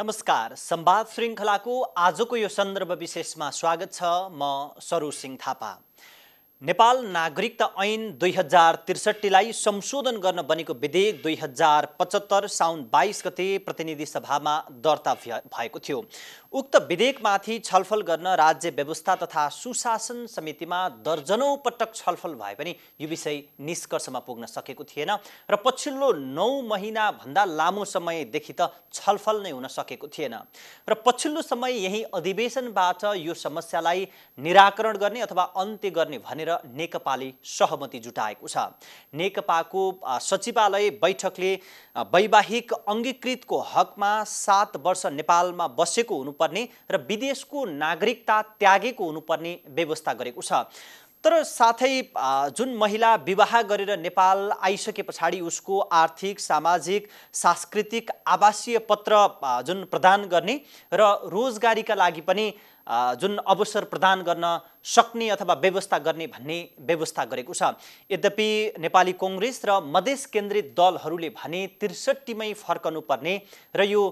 नमस्कार, संवाद श्रृङ्खलाको आजको यो सन्दर्भ विशेषमा स्वागत छ। म सरू सिंह थापा। नेपाल नागरिकता ऐन 2063 लाई संशोधन गर्न बनेको विधेयक 2075 साउन 22 गते प्रतिनिधि सभामा दर्ता भएको थियो। उक्त विधेयकमाथि छलफल गर्न राज्य व्यवस्था तथा सुशासन समितिमा दर्जनौं पटक छलफल भए पनि यो विषय निष्कर्षमा पुग्न सकेको थिएन र पछिल्लो 9 महिना भन्दा लामो समयदेखि त छलफल नै हुन सकेको थिएन र पछिल्लो समय यही अधिवेशनबाट यो समस्यालाई निराकरण गर्ने अथवा अन्त्य गर्ने भनेर नेकपाले सहमति जुटाएको छ। नेकपाको सचिवालय बैठकले वैवाहिक अंगीकृतको हकमा 7 वर्ष नेपालमा बसेको हुनुपर्ने र विदेशको नागरिकता त्यागेको हुनुपर्ने व्यवस्था गरेको छ। तर साथै जुन महिला विवाह गरेर नेपाल आइसके पछाडि उसको आर्थिक, सामाजिक, सांस्कृतिक, आवासीय पत्र जुन प्रदान गर्ने र रोजगारीका लागि पनि जुन अवसर प्रदान गर्न सक्ने अथवा व्यवस्था गर्ने भन्ने व्यवस्था गरेको छ। यद्यपि नेपाली कांग्रेस र मधेस केन्द्रित दलहरूले भने 63 मै फर्कनुपर्ने र यो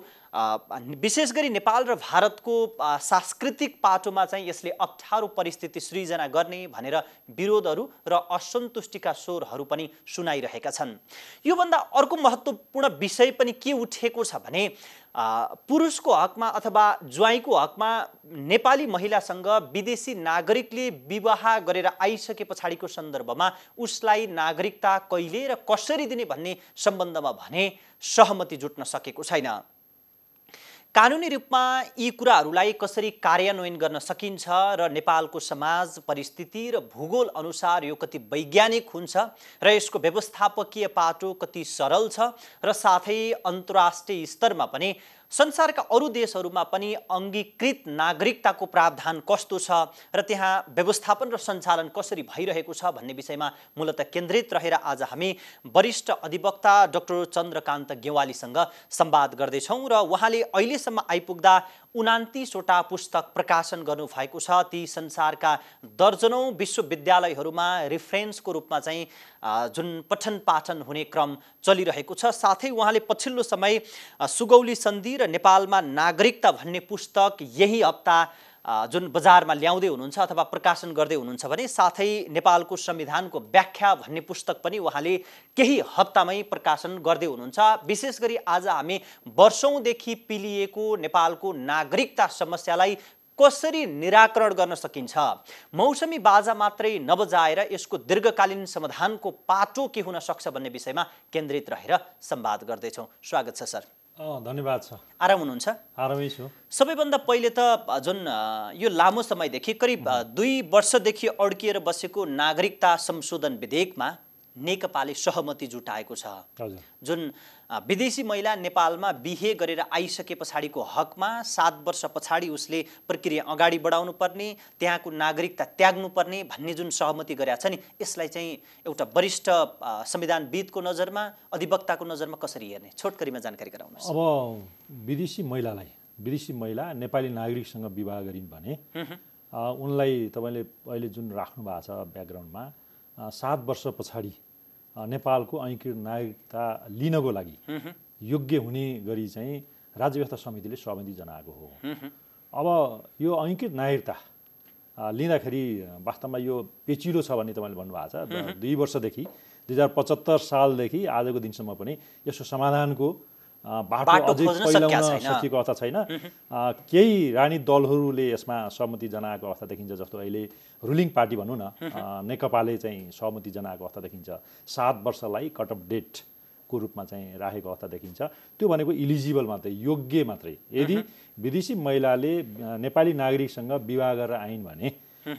विशेष गरी नेपाल र भारतको सांस्कृतिक पाटोमा चाहिँ यसले अप्ठ्यारो परिस्थिति सृजना गर्ने भनेर विरोधहरू र असन्तुष्टिका स्वरहरू पनि सुनाइरहेका छन्। योभन्दा अर्को महत्त्वपूर्ण विषय पनि के उठेको छ भने पुरुषको हकमा अथवा ज्वाइँको हकमा नेपाली महिलासँग विदेशी नागरिकले विवाह गरेर आइसके पछाडिको सन्दर्भमा उसलाई नागरिकता कहिले र कसरी दिने भन्ने सम्बन्धमा भने सहमति जुट्न सकेको छैन। कानुनी रूपमा यी कुराहरूलाई कसरी कार्यान्वयन गर्न सकिन्छ र नेपालको समाज परिस्थिति र भूगोल अनुसार यो कति वैज्ञानिक हुन्छ र यसको व्यवस्थापकीय पाटो कति सरल छ र साथै अन्तर्राष्ट्रिय स्तरमा पनि संसारका अरू देशहरूमा पनि अंगीकृत नागरिकताको प्रावधान कस्तो छ र त्यहाँ व्यवस्थापन र सञ्चालन कसरी भइरहेको छ भन्ने विषयमा मूलतः केन्द्रित रहेर आज हामी वरिष्ठ अधिवक्ता डाक्टर चन्द्रकान्त गेवालीसँग संवाद गर्दैछौँ र उहाँले अहिलेसम्म आइपुग्दा 29 वटा पुस्तक प्रकाशन गर्नुभएको छ। ती संसारका दर्जनौं विश्वविद्यालयहरूमा रेफरेन्सको रूपमा चाहिँ जुन पठन पाठन हुने क्रम चलिरहेको छ। साथै उहाँले पछिल्लो समय सुगौली सन्धि र नेपालमा नागरिकता भन्ने पुस्तक यही हप्ता जुन बजारमा ल्याउँदै हुनुहुन्छ अथवा प्रकाशन गर्दै हुनुहुन्छ भने साथै नेपालको संविधानको व्याख्या भन्ने पुस्तक पनि उहाँले केही हप्तामै प्रकाशन गर्दै हुनुहुन्छ। विशेष गरी आज हामी वर्षौंदेखि पिलिएको नेपालको नागरिकता समस्यालाई कसरी निराकरण गर्न सकिन्छ, मौसमी बाजा मात्रै नबजाएर यसको दीर्घकालीन समाधानको पाटो के हुन सक्छ भन्ने विषयमा केन्द्रित रहेर संवाद गर्दैछौँ। स्वागत छ सर। धन्यवाद छ। आराम हुनुहुन्छ? आरामै छु। सबैभन्दा पहिले त जुन यो लामो समयदेखि करिब 2 वर्षदेखि अड्किएर बसेको नागरिकता संशोधन विधेयकमा नेकपाले सहमति जुटाएको छ। जुन विदेशी महिला नेपालमा बिहे गरेर आइसके पछाडिको हकमा 7 वर्ष पछाडि उसले प्रक्रिया अगाडि बढाउनु पर्ने, त्यहाँको नागरिकता त्याग्नु पर्ने भन्ने जुन सहमति गरेका छ नि, यसलाई चाहिँ एउटा वरिष्ठ संविधानविदको नजरमा, अधिवक्ताको नजरमा कसरी हेर्ने, छोटकरीमा जानकारी गराउनुहोस्। अब विदेशी महिला नेपाली नागरिकसँग विवाह गरिन् भने उनलाई तपाईले अहिले जुन राख्नु भएको छ ब्याकग्राउन्डमा 7 वर्ष पछाडि नेपालको अंगीकृत नागरिकता लिनको लागि योग्य हुने गरी चाहिँ राज्य व्यवस्था समितिले सहमति जनाएको हो। अब यो अंगीकृत नागरिकता लिँदाखेरि वास्तवमा यो पेचिलो छ भन्ने तपाईले भन्नुभएको छ। 2 वर्षदेखि 2075 सालदेखि आजको दिनसम्म पनि यसको समाधानको बाटो अझै पहिलाउन सकिएको अवस्था छैन। केही राजनीतिक दलहरूले यसमा सहमति जनाएको अवस्था देखिन्छ। जस्तो अहिले रुलिङ पार्टी भनौँ न, नेकपाले चाहिँ सहमति जनाएको अवस्था देखिन्छ। 7 वर्षलाई कट अफ डेटको रूपमा चाहिँ राखेको अवस्था देखिन्छ। त्यो भनेको इलिजिबल मात्रै, योग्य मात्रै। यदि विदेशी महिलाले नेपाली नागरिकसँग विवाह गरेर आइन् भने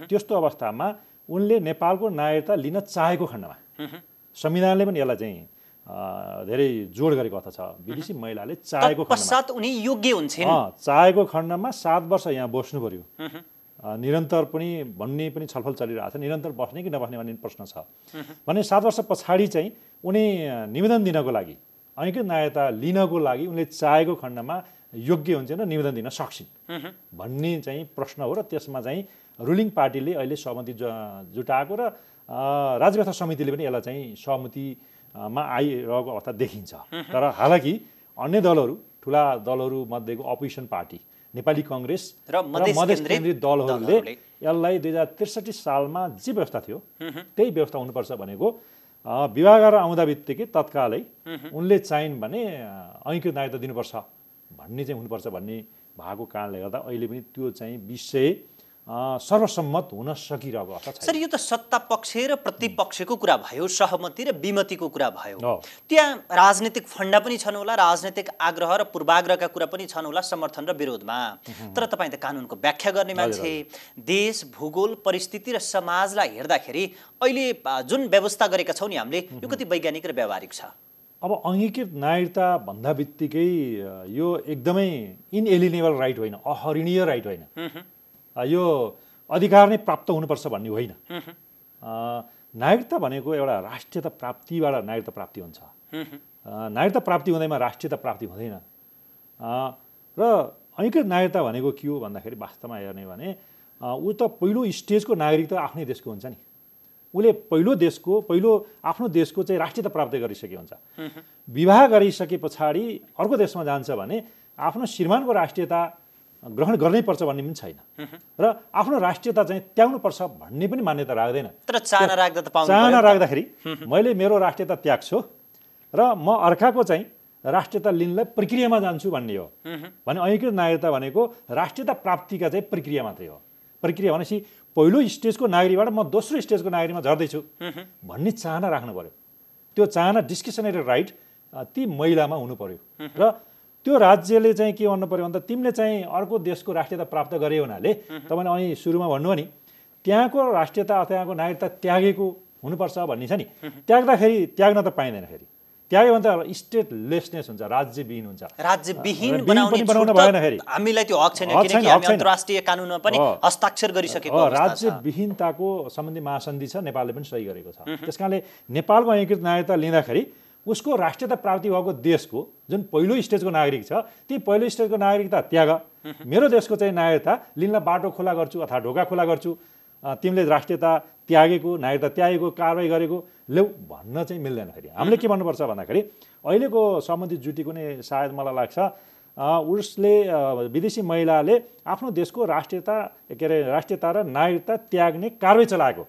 त्यस्तो अवस्थामा उनले नेपालको नागरिकता लिन चाहेको खण्डमा संविधानले पनि यसलाई चाहिँ धेरै जोड गरेको अवस्था छ। विदेशी महिलाले चाहेको खण्डमा उनी योग्य हुन्छन्, चाहेको खण्डमा 7 वर्ष यहाँ बस्नु पर्यो। निरन्तर पनि भन्ने पनि छलफल चलिरहेको छ, निरन्तर बस्ने कि नबस्ने भन्ने प्रश्न छ भने 7 वर्ष पछाडि चाहिँ उनी निवेदन दिनको लागि, अंगीकृत नागरिकता लिनको लागि उनले चाहेको खण्डमा योग्य हुन्छन् र निवेदन दिन सक्छिन् भन्ने चाहिँ प्रश्न हो। र त्यसमा चाहिँ रुलिङ पार्टीले अहिले सहमति जुटाएको र राज्य व्यवस्था समितिले पनि यसलाई चाहिँ सहमतिमा आइरहेको अवस्था देखिन्छ। तर हालाकि अन्य दलहरू ठुला दलहरू मध्येको अपोजिसन पार्टी नेपाली कङ्ग्रेस र मधेस केन्द्रित दलहरूले यसलाई 2063 सालमा जे व्यवस्था थियो त्यही व्यवस्था हुनुपर्छ भनेको विवाह गरेर आउँदा बित्तिकै तत्कालै उनले चाहिन् भने ऐक्य नागरिकता दिनुपर्छ भन्ने चाहिँ हुनुपर्छ भन्ने भएको कारणले गर्दा अहिले पनि त्यो चाहिँ विषय सर्वसम्मत हुन सकिरहेको अवस्था छैन। सर यो त सत्ता पक्ष र प्रतिपक्षको कुरा भयो, सहमति र विमतिको कुरा भयो। त्यहाँ राजनीतिक फन्डा पनि छन् होला, राजनीतिक आग्रह र पूर्वाग्रहका कुरा पनि छन् होला समर्थन र विरोधमा। तर तपाईँ त कानुनको व्याख्या गर्ने मान्छे, देश भूगोल परिस्थिति र समाजलाई हेर्दाखेरि अहिले जुन व्यवस्था गरेका छौँ नि हामीले, यो कति वैज्ञानिक र व्यावहारिक छ? अब अङ्गीकृत नागरिकता भन्दा बित्तिकै यो एकदमै इनएलिनेबल राइट होइन, अहरणीय राइट होइन, यो अधिकार नै प्राप्त हुनुपर्छ भन्ने होइन। नागरिकता भनेको एउटा राष्ट्रियता प्राप्तिबाट नागरिकता प्राप्ति हुन्छ। नागरिकता प्राप्ति हुँदैमा राष्ट्रियता प्राप्ति हुँदैन। र अङ्गीकृत नागरिकता भनेको के हो भन्दाखेरि वास्तवमा हेर्ने भने ऊ त पहिलो स्टेजको नागरिक त आफ्नै देशको हुन्छ नि। उसले पहिलो आफ्नो देशको चाहिँ राष्ट्रियता प्राप्त गरिसके हुन्छ। विवाह गरिसके पछाडि अर्को देशमा जान्छ भने आफ्नो श्रीमानको राष्ट्रियता ग्रहण गर्नै पर्छ भन्ने पनि छैन र आफ्नो राष्ट्रियता चाहिँ त्याग्नुपर्छ भन्ने पनि मान्यता राख्दैन। तर चाहना राख्दा त पाउँदैन। चाहना राख्दाखेरि मैले मेरो राष्ट्रियता त्याग्छु र म अर्काको चाहिँ राष्ट्रियता लिनलाई प्रक्रियामा जान्छु भन्ने हो भने अङ्गीकृत नागरिकता भनेको राष्ट्रियता प्राप्तिका चाहिँ प्रक्रिया मात्रै हो। प्रक्रिया भनेपछि पहिलो स्टेजको नागरिकबाट म दोस्रो स्टेजको नागरिकमा झर्दैछु भन्ने चाहना राख्नु पर्यो। त्यो चाहना डिस्क्रिसनरी राइट ती महिलामा हुनु पर्यो र त्यो राज्यले चाहिँ के भन्नु पर्यो भन्दा तिमीले चाहिँ अर्को देशको राष्ट्रियता प्राप्त गरे हुनाले तपाईँले अहिले सुरुमा भन्नुभयो नि त्यहाँको राष्ट्रियता अथवा त्यहाँको नागरिकता त्यागेको हुनुपर्छ भन्ने छ नि। त्याग्दाखेरि त्याग्न त पाइँदैन। फेरि त्याग्यो भने त स्टेटलेसनेस हुन्छ, राज्यविहीन हुन्छ। राज्यविहीन बनाउन भएन। फेरि हामीलाई त्यो हक छैन किनकि हामी अन्तर्राष्ट्रिय कानुनमा पनि हस्ताक्षर गरिसकेको अवस्था छ। राज्यविहीनताको सम्बन्धी महासन्धि छ, नेपालले पनि सही गरेको छ। त्यसकारणले नेपालको अङ्गीकृत नागरिकता लिँदाखेरि उसको राष्ट्रियता प्राप्ति भएको देशको जुन पहिलो स्टेजको नागरिक छ ती पहिलो स्टेजको नागरिकता त्याग, मेरो देशको चाहिँ नागरिकता लिनलाई बाटो खुला गर्छु अथवा ढोका खुला गर्छु, तिमीले राष्ट्रियता त्यागेको नागरिकता त्यागेको कारवाही गरेको ल्याउ भन्न चाहिँ मिल्दैन। फेरि हामीले के भन्नुपर्छ भन्दाखेरि अहिलेको सम्बन्धित जुटीको नै सायद मलाई लाग्छ उसले विदेशी महिलाले आफ्नो देशको राष्ट्रियता र नागरिकता त्याग्ने कारवाही चलाएको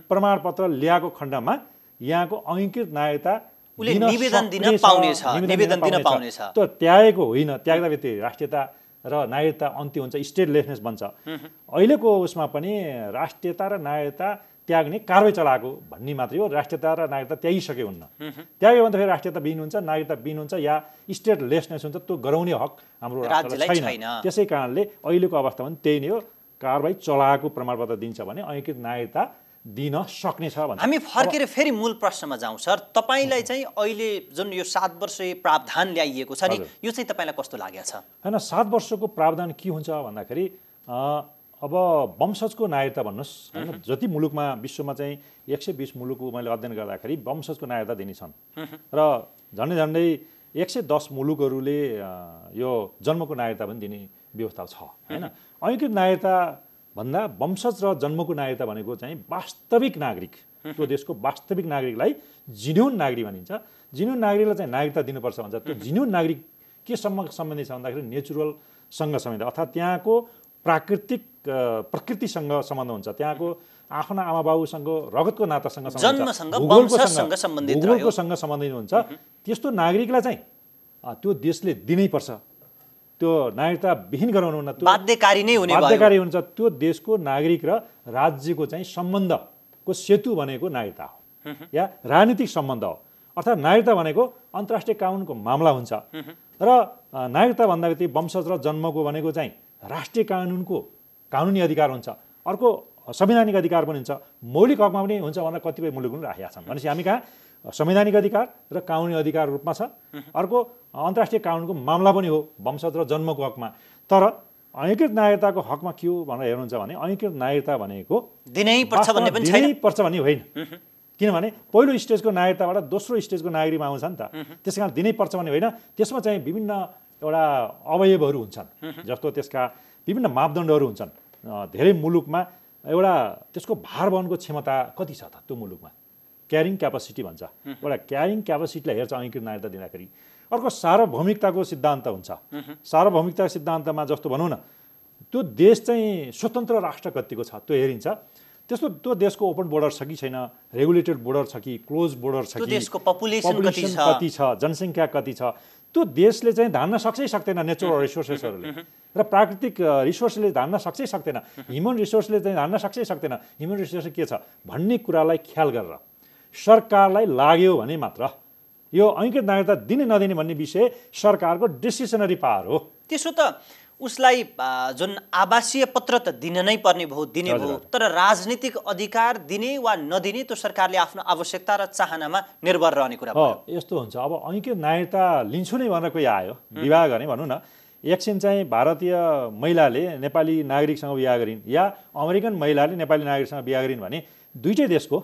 प्रमाणपत्र ल्याएको खण्डमा यहाँको अङ्गीकृत नागरिकता निवेदन दिन पाउनेछ। त्यो त्यागेको होइन, त्याग्दा बित्तिकै राष्ट्रियता र नागरिकता अन्त्य हुन्छ, स्टेटलेसनेस बन्छ। अहिलेको उसमा पनि राष्ट्रियता र नागरिकता त्याग्ने कारवाही चलाएको भन्ने मात्रै हो। राष्ट्रियता र नागरिकता त्यागिसके हुन्न। त्याग्यो भने त फेरि राष्ट्रियता विहीन हुन्छ, नागरिकता विहीन हुन्छ या स्टेटलेसनेस हुन्छ। त्यो गराउने हक हाम्रो राज्यलाई छैन। त्यसै कारणले अहिलेको अवस्था पनि त्यही नै हो। कारवाही चलाएको प्रमाणपत्र दिन्छ भने अङ्गीकृत नागरिकता दिन सक्ने छ भने। हामी फर्केर फेरि मूल प्रश्नमा जाउँ सर। तपाईँलाई चाहिँ अहिले जुन यो 7 वर्षीय प्रावधान ल्याइएको छ नि, यो चाहिँ तपाईँलाई कस्तो लागेको छ? होइन, 7 वर्षको प्रावधान के हुन्छ भन्दाखेरि अब वंशजको नागरिकता भन्नुहोस् होइन, जति मुलुकमा विश्वमा चाहिँ 120 मुलुकको मैले अध्ययन गर्दाखेरि वंशजको नागरिकता दिने छन् र झन्डै 110 मुलुकहरूले यो जन्मको नागरिकता पनि दिने व्यवस्था छ होइन। अङ्गीकृत नागरिकता भन्दा वंशज र जन्मको नागरिकता भनेको चाहिँ वास्तविक नागरिक, त्यो देशको वास्तविक नागरिकलाई जिन्युन नागरिक भनिन्छ। जिन्युन नागरिकलाई चाहिँ नागरिकता दिनुपर्छ भन्छ। त्यो जिन्युन नागरिक केसँग सम्बन्धित छ भन्दाखेरि नेचुरलसँग सम्बन्धित, अर्थात् त्यहाँको प्रकृतिसँग सम्बन्ध हुन्छ, त्यहाँको आफ्ना आमाबाबुसँग रगतको नातासँग भूगोलकोसँग सम्बन्धित हुन्छ। त्यस्तो नागरिकलाई चाहिँ त्यो देशले दिनैपर्छ। त्यो नागरिकता विहीन गराउनु हुन्न, त्यो बाध्यकारी नै हुने भयो। बाध्यकारी हुन्छ। त्यो देशको नागरिक र राज्यको चाहिँ सम्बन्धको सेतु भनेको नागरिकता हो या राजनीतिक सम्बन्ध हो। अर्थात् नागरिकता भनेको अन्तर्राष्ट्रिय कानुनको मामला हुन्छ र नागरिकता भन्दा बित्तिकै वंशज र जन्मको भनेको चाहिँ राष्ट्रिय कानुनी अधिकार हुन्छ। अर्को संवैधानिक अधिकार पनि हुन्छ, मौलिक हकमा पनि हुन्छ भनेर कतिपय मुलुकले राखेका छन्। भनेपछि हामी कहाँ संवैधानिक अधिकार र कानुनी अधिकार रूपमा छ। अर्को अन्तर्राष्ट्रिय कानुनको मामला पनि हो वंशज र जन्मको हकमा। तर अङ्गीकृत नागरिकताको हकमा के हो भनेर हेर्नुहुन्छ भने अङ्गीकृत नागरिकता भनेको दिनैपर्छ भन्ने पनि छैन। दिनैपर्छ भन्ने होइन, किनभने पहिलो स्टेजको नागरिकताबाट दोस्रो स्टेजको नागरिकमा आउँछ नि त। त्यस कारण दिनैपर्छ भन्ने होइन। त्यसमा चाहिँ विभिन्न एउटा अवयवहरू हुन्छन्, जस्तो त्यसका विभिन्न मापदण्डहरू हुन्छन्। धेरै मुलुकमा एउटा त्यसको भार वहनको क्षमता कति छ त त्यो मुलुकमा, क्यारिङ क्यापासिटी भन्छ। एउटा क्यारिङ क्यापासिटीलाई हेर्छ अङ्गीकृत नागरिकता दिँदाखेरि। अर्को सार्वभौमिकताको सिद्धान्त हुन्छ। सार्वभौमिकताको सिद्धान्तमा जस्तो भनौँ न, त्यो देश चाहिँ स्वतन्त्र राष्ट्र कतिको छ त्यो हेरिन्छ। त्यस्तो त्यो देशको ओपन बोर्डर छ कि छैन, रेगुलेटेड बोर्डर छ कि क्लोज बोर्डर छ कि, त्यो देशको पपुलेसन कति छ, जनसङ्ख्या कति छ, त्यो देशले चाहिँ धान्न सक्छै सक्दैन। नेचुरल रिसोर्सेसहरूले र प्राकृतिक रिसोर्सले धान्न सक्छै सक्दैन, ह्युमन रिसोर्सले चाहिँ धान्न सक्छै सक्दैन। ह्युमन रिसोर्स के छ भन्ने कुरालाई ख्याल गरेर सरकारलाई लाग्यो भने मात्र यो ऐङ्कृत नागरिकता दिने नदिने भन्ने विषय सरकारको डिसिसनरी पावर हो। त्यसो त उसलाई जुन आवासीय पत्र त दिन नै पर्ने भयो, दिने भयो, तर राजनीतिक अधिकार दिने वा नदिने त्यो सरकारले आफ्नो आवश्यकता र चाहनामा निर्भर रहने कुरा हो। यस्तो हुन्छ, अब ऐङ्कृत नागरिकता लिन्छु नै भनेर कोही आयो विवाह गर्ने भनौँ न, एकछिन चाहिँ भारतीय महिलाले नेपाली नागरिकसँग विवाह गरिन् या अमेरिकन महिलाले नेपाली नागरिकसँग विवाह गरिन् भने दुईटै देशको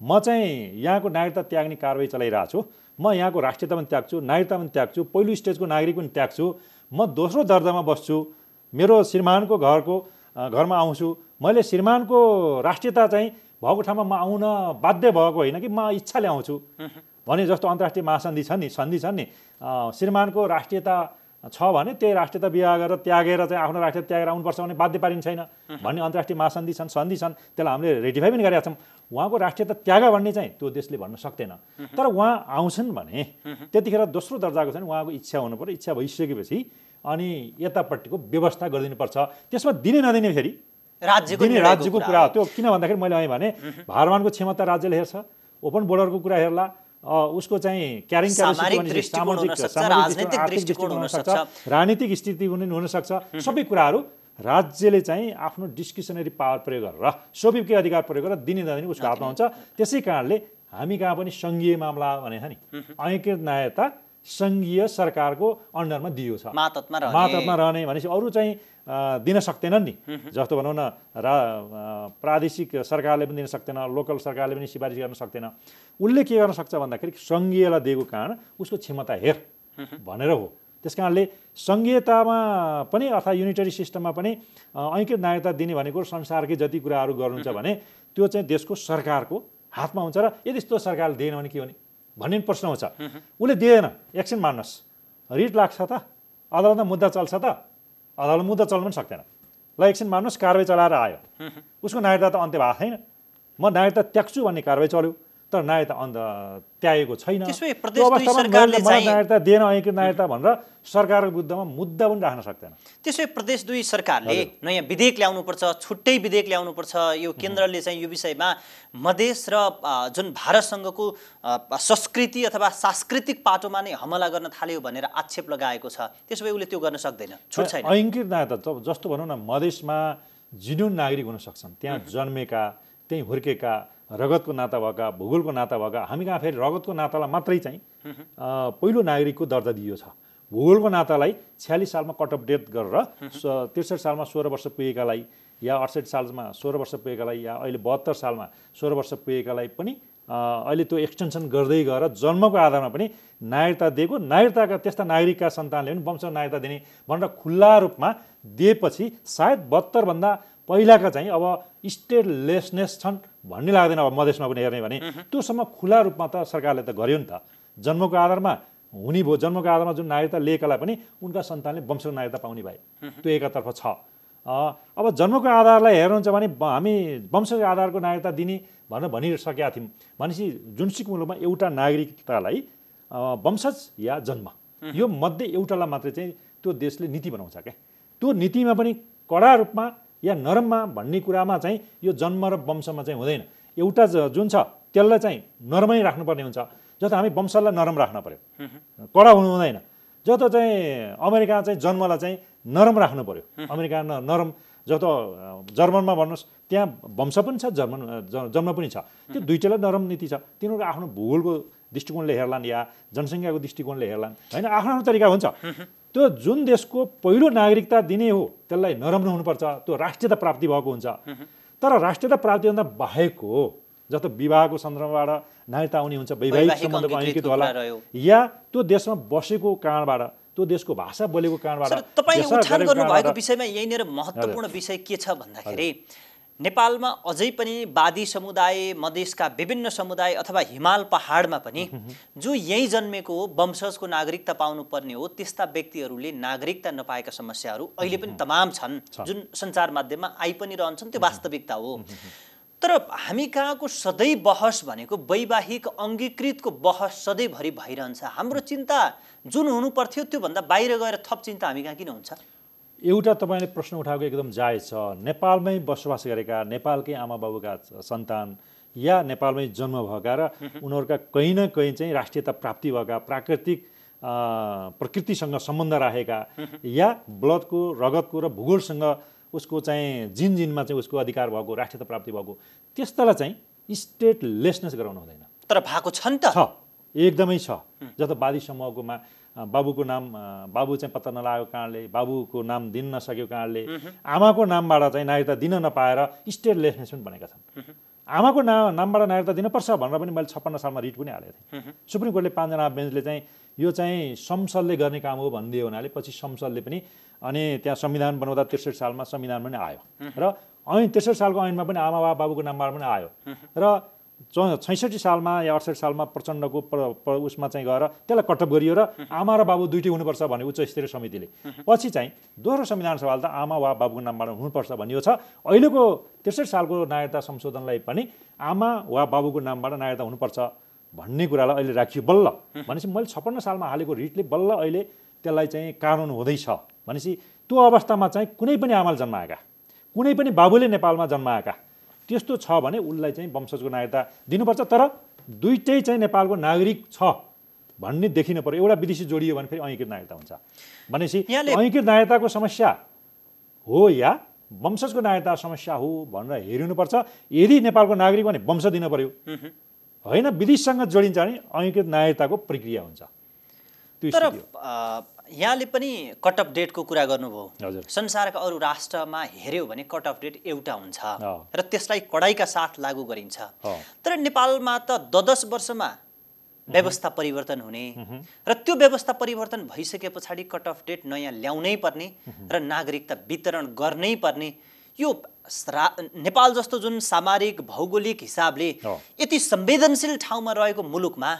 म चाहिँ यहाँको नागरिकता त्याग्ने कारबाही चलाइरहेको छु, म यहाँको राष्ट्रियता पनि त्याग्छु, नागरिकता पनि त्याग्छु, पहिलो स्टेजको नागरिक पनि त्याग्छु, म दोस्रो दर्जामा बस्छु, मेरो श्रीमानको घरमा आउँछु, मैले श्रीमानको राष्ट्रियता चाहिँ भएको ठाउँमा म आउन बाध्य भएको होइन कि म इच्छाले आउँछु भने जस्तो अन्तर्राष्ट्रिय महासन्धि छन् नि, श्रीमानको राष्ट्रियता छ भने त्यही राष्ट्रियता विवाह गरेर त्यागेर चाहिँ आफ्नो राष्ट्रियता त्यागेर आउनुपर्छ भने बाध्य पारिने छैन भन्ने अन्तर्राष्ट्रिय महासन्धि छन्, सन्धि छन्, त्यसलाई हामीले रेटिफाई पनि गरेका छौँ। उहाँको राष्ट्रियता त्याग भन्ने चाहिँ त्यो देशले भन्न सक्दैन, तर उहाँ आउँछन् भने त्यतिखेर दोस्रो दर्जाको चाहिँ उहाँको इच्छा हुनु पर्यो। इच्छा भइसकेपछि अनि यतापट्टिको व्यवस्था गरिदिनुपर्छ। त्यसमा दिने नदिने फेरि राज्यको कुरा हो त्यो। किन भन्दाखेरि मैले भने भारमानको क्षमता राज्यले हेर्छ, ओपन बोर्डरको कुरा हेर्ला, उसको चाहिँ क्यारिङ राजनीतिक स्थिति पनि हुनसक्छ। सबै कुराहरू राज्यले चाहिँ आफ्नो डिस्क्रिसनरी पावर प्रयोग गरेर स्वाभिमानिक अधिकार प्रयोग गरेर दिने नदिने उसको हातमा हुन्छ। त्यसै कारणले हामी कहाँ पनि सङ्घीय मामला भने नि ऐङ्कृत नागरिकता सङ्घीय सरकारको अन्डरमा दियो छ, मातहतमा रहने भनेपछि अरू चाहिँ दिन सक्दैनन् नि। जस्तो भनौँ न प्रादेशिक सरकारले पनि दिन सक्दैन, लोकल सरकारले पनि सिफारिस गर्न सक्दैन। उसले के गर्न सक्छ भन्दाखेरि सङ्घीयलाई दिएको कारण उसको क्षमता हेर भनेर हो। त्यस कारणले सङ्घीयतामा पनि अर्थात् युनिटरी सिस्टममा पनि ऐङ्कृत नागरिकता दिने भनेको संसारकै जति कुराहरू गर्नुहुन्छ भने त्यो चाहिँ देशको सरकारको हातमा हुन्छ। र यदि यस्तो सरकारले दिएन भने के हो भन्ने प्रश्न हुन्छ। उसले दिएन, एकछिन मान्नुहोस्, रिट लाग्छ त, अदालतमा मुद्दा चल्छ त, अदालतमा मुद्दा चल्नु पनि सक्दैन। ल एकछिन मान्नुहोस् कारबाही चलाएर आयो, उसको नागरिकता त अन्त्य भएको छैन, म नागरिकता त्याग्छु भन्ने कारबाही चल्यो, तर नागरिकता अन्त त्यागेको छैन। नागरिकता दिएन ऐङ्कृत नागरिकता भनेर सरकारको विरुद्धमा मुद्दा पनि राख्न सक्दैन। त्यसै प्रदेश 2 सरकारले नयाँ विधेयक ल्याउनुपर्छ, छुट्टै विधेयक ल्याउनुपर्छ। यो केन्द्रले चाहिँ यो विषयमा मधेस र जुन भारतसँगको संस्कृति अथवा सांस्कृतिक पाटोमा नै हमला गर्न थाल्यो भनेर आक्षेप लगाएको छ। त्यसो भए उसले त्यो गर्न सक्दैन, छुट छैन। ऐङ्कृत नागरिकता जस्तो भनौँ न मधेसमा जिनुन नागरिक हुन सक्छन्, त्यहाँ जन्मेका, त्यहीँ हुर्केका, रगतको नाता भएका, भूगोलको नाता भएका। हामी कहाँ फेरि रगतको नातालाई मात्रै चाहिँ पहिलो नागरिकको दर्जा दिइयो छ। भूगोलको नातालाई 46 सालमा कट अफ डेथ गरेर 63 सालमा 16 वर्ष पुगेकालाई या 68 सालमा 16 वर्ष पुगेकालाई या अहिले 72 सालमा 16 वर्ष पुगेकालाई पनि अहिले त्यो एक्सटेन्सन गर्दै गएर जन्मको आधारमा पनि नागरिकता दिएको। नागरिकताका त्यस्ता नागरिकका सन्तानले पनि वंश नागरिकता दिने भनेर खुल्ला रूपमा दिएपछि सायद 72 भन्दा पहिलाका चाहिँ अब स्टेटलेसनेस छन् भन्ने लाग्दैन। अब मधेसमा पनि हेर्ने भने त्योसम्म खुला रूपमा त सरकारले त गर्यो नि त। जन्मको आधारमा हुने भयो, जन्मको आधारमा जुन नागरिकता लिएकालाई पनि उनका सन्तानले वंशको नागरिकता पाउने भए, त्यो एकातर्फ छ। अब जन्मको आधारलाई हेर्नुहुन्छ भने हामी वंशको आधारको नागरिकता दिने भनेर भनिसकेका थियौँ। भनेपछि जुनसुकै मुलुकमा एउटा नागरिकतालाई वंशज या जन्म यो मध्ये एउटालाई मात्रै चाहिँ त्यो देशले नीति बनाउँछ क्या। त्यो नीतिमा पनि कडा रूपमा या नरममा भन्ने कुरामा चाहिँ यो जन्म र वंशमा चाहिँ हुँदैन। एउटा जुन छ त्यसलाई चाहिँ नरमै राख्नुपर्ने हुन्छ, जस्तो हामी वंशलाई नरम राख्न पर्यो, कडा हुनु हुँदैन। जस्तो चाहिँ अमेरिका चाहिँ जन्मलाई चाहिँ नरम राख्नु पर्यो, अमेरिका नरम। जस्तो जर्मनमा भन्नुहोस् त्यहाँ वंश पनि छ, जन्म पनि छ, त्यो दुईटैलाई नरम नीति छ। तिनीहरू आफ्नो भूगोलको दृष्टिकोणले हेर्लान् या जनसङ्ख्याको दृष्टिकोणले हेर्लान्, होइन, आफ्नो आफ्नो तरिका हुन्छ। त्यो जुन देशको पहिलो नागरिकता दिने हो त्यसलाई नरम हुनुपर्छ, त्यो राष्ट्रियता प्राप्ति भएको हुन्छ। तर राष्ट्रियता प्राप्तिभन्दा बाहेकको जस्तो विवाहको सन्दर्भबाट नागरिकता आउने हुन्छ, वैवाहिक सम्बन्धको ऐङ्कृत होला, या त्यो देशमा बसेको कारणबाट, त्यो देशको भाषा बोलेको कारणबाट। तपाईँले उठान गर्नुभएको विषयमा यहीँनिर महत्त्वपूर्ण विषय के छ भन्दाखेरि नेपालमा अझै पनि वादी समुदाय, मधेसका विभिन्न समुदाय अथवा हिमाल पहाडमा पनि जो यहीँ जन्मेको हो, वंशजको नागरिकता पाउनुपर्ने हो, त्यस्ता व्यक्तिहरूले नागरिकता नपाएका समस्याहरू अहिले पनि तमाम छन्, जुन सञ्चार माध्यममा आइ पनि रहन्छन्। त्यो वास्तविकता हो। तर हामी कहाँको सधैँ बहस भनेको वैवाहिक अङ्गीकृतको बहस सधैँभरि भइरहन्छ। हाम्रो चिन्ता जुन हुनुपर्थ्यो त्योभन्दा बाहिर गएर थप चिन्ता हामी कहाँ किन हुन्छ? एउटा तपाईँले प्रश्न उठाएको एकदम जायज छ। नेपालमै बसोबास गरेका, नेपालकै आमा बाबुका सन्तान या नेपालमै जन्म भएका र उनीहरूका कहीँ न कहीँ चाहिँ राष्ट्रियता प्राप्ति भएका, प्रकृतिसँग सम्बन्ध राखेका या ब्लडको, रगतको र भूगोलसँग उसको चाहिँ जिनमा चाहिँ उसको अधिकार भएको, राष्ट्रियता प्राप्ति भएको, त्यस्तालाई चाहिँ स्टेटलेसनेस गराउनु हुँदैन। तर भएको छ नि त? छ, एकदमै छ। जस्तो वादी समूहकोमा बाबुको नाम, बाबु चाहिँ पत्ता नलागेको कारणले, बाबुको नाम दिन नसकेको कारणले आमाको नामबाट चाहिँ नागरिकता दिन नपाएर स्टेटलेसनेस पनि भनेका छन्। आमाको नामबाट नागरिकता दिनुपर्छ भनेर पनि मैले 56 सालमा रिट पनि हालेको थिएँ। सुप्रिम कोर्टले 5 जना बेन्चले चाहिँ यो चाहिँ संसदले गर्ने काम हो भनिदियो हुनाले पछि संसदले पनि अनि त्यहाँ संविधान बनाउँदा 63 सालमा संविधान पनि आयो र ऐन 63 सालको ऐनमा पनि आमा वा बाबुको नामबाट पनि आयो र 66 सालमा या 68 सालमा प्रचण्डको उसमा चाहिँ गएर त्यसलाई कटअप गरियो र आमा र बाबु दुइटै हुनुपर्छ भने उच्च स्तरीय समितिले पछि चाहिँ दोस्रो संविधान सभाले त आमा वा बाबुको नामबाट हुनुपर्छ भनियो छ। अहिलेको 63 सालको नागरिकता संशोधनलाई पनि आमा वा बाबुको नामबाट नागरिकता हुनुपर्छ भन्ने कुरालाई अहिले राखियो बल्ल। भनेपछि मैले 56 सालमा हालेको रिटले बल्ल अहिले त्यसलाई चाहिँ कानुन हुँदैछ। भनेपछि त्यो अवस्थामा चाहिँ कुनै पनि आमाले जन्माएका, कुनै पनि बाबुले नेपालमा जन्माएका त्यस्तो छ भने उसलाई चाहिँ वंशजको नागरिकता दिनुपर्छ। तर दुइटै चाहिँ नेपालको नागरिक छ भन्ने देखिनु पर्यो। एउटा विदेशी जोडियो भने फेरि ऐकीकृत नागरिकता हुन्छ। भनेपछि ऐकीकृत नागरिकताको समस्या हो या वंशजको नागरिकता समस्या हो भनेर हेरिनुपर्छ। यदि नेपालको नागरिक भने वंश दिन पर्यो, होइन विदेशसँग जोडिन्छ भने ऐकीकृत नागरिकताको प्रक्रिया हुन्छ। तर यहाँले पनि कट अफ डेटको कुरा गर्नुभयो। संसारका अरू राष्ट्रमा हेऱ्यौ भने कट अफ डेट एउटा हुन्छ र त्यसलाई कडाइका साथ लागू गरिन्छ। तर नेपालमा त 10 वर्षमा व्यवस्था परिवर्तन हुने र त्यो व्यवस्था परिवर्तन भइसके पछाडि कट अफ डेट नयाँ ल्याउनै पर्ने र नागरिकता वितरण गर्नै पर्ने। यो नेपाल जस्तो जुन सामरिक भौगोलिक हिसाबले यति संवेदनशील ठाउँमा रहेको मुलुकमा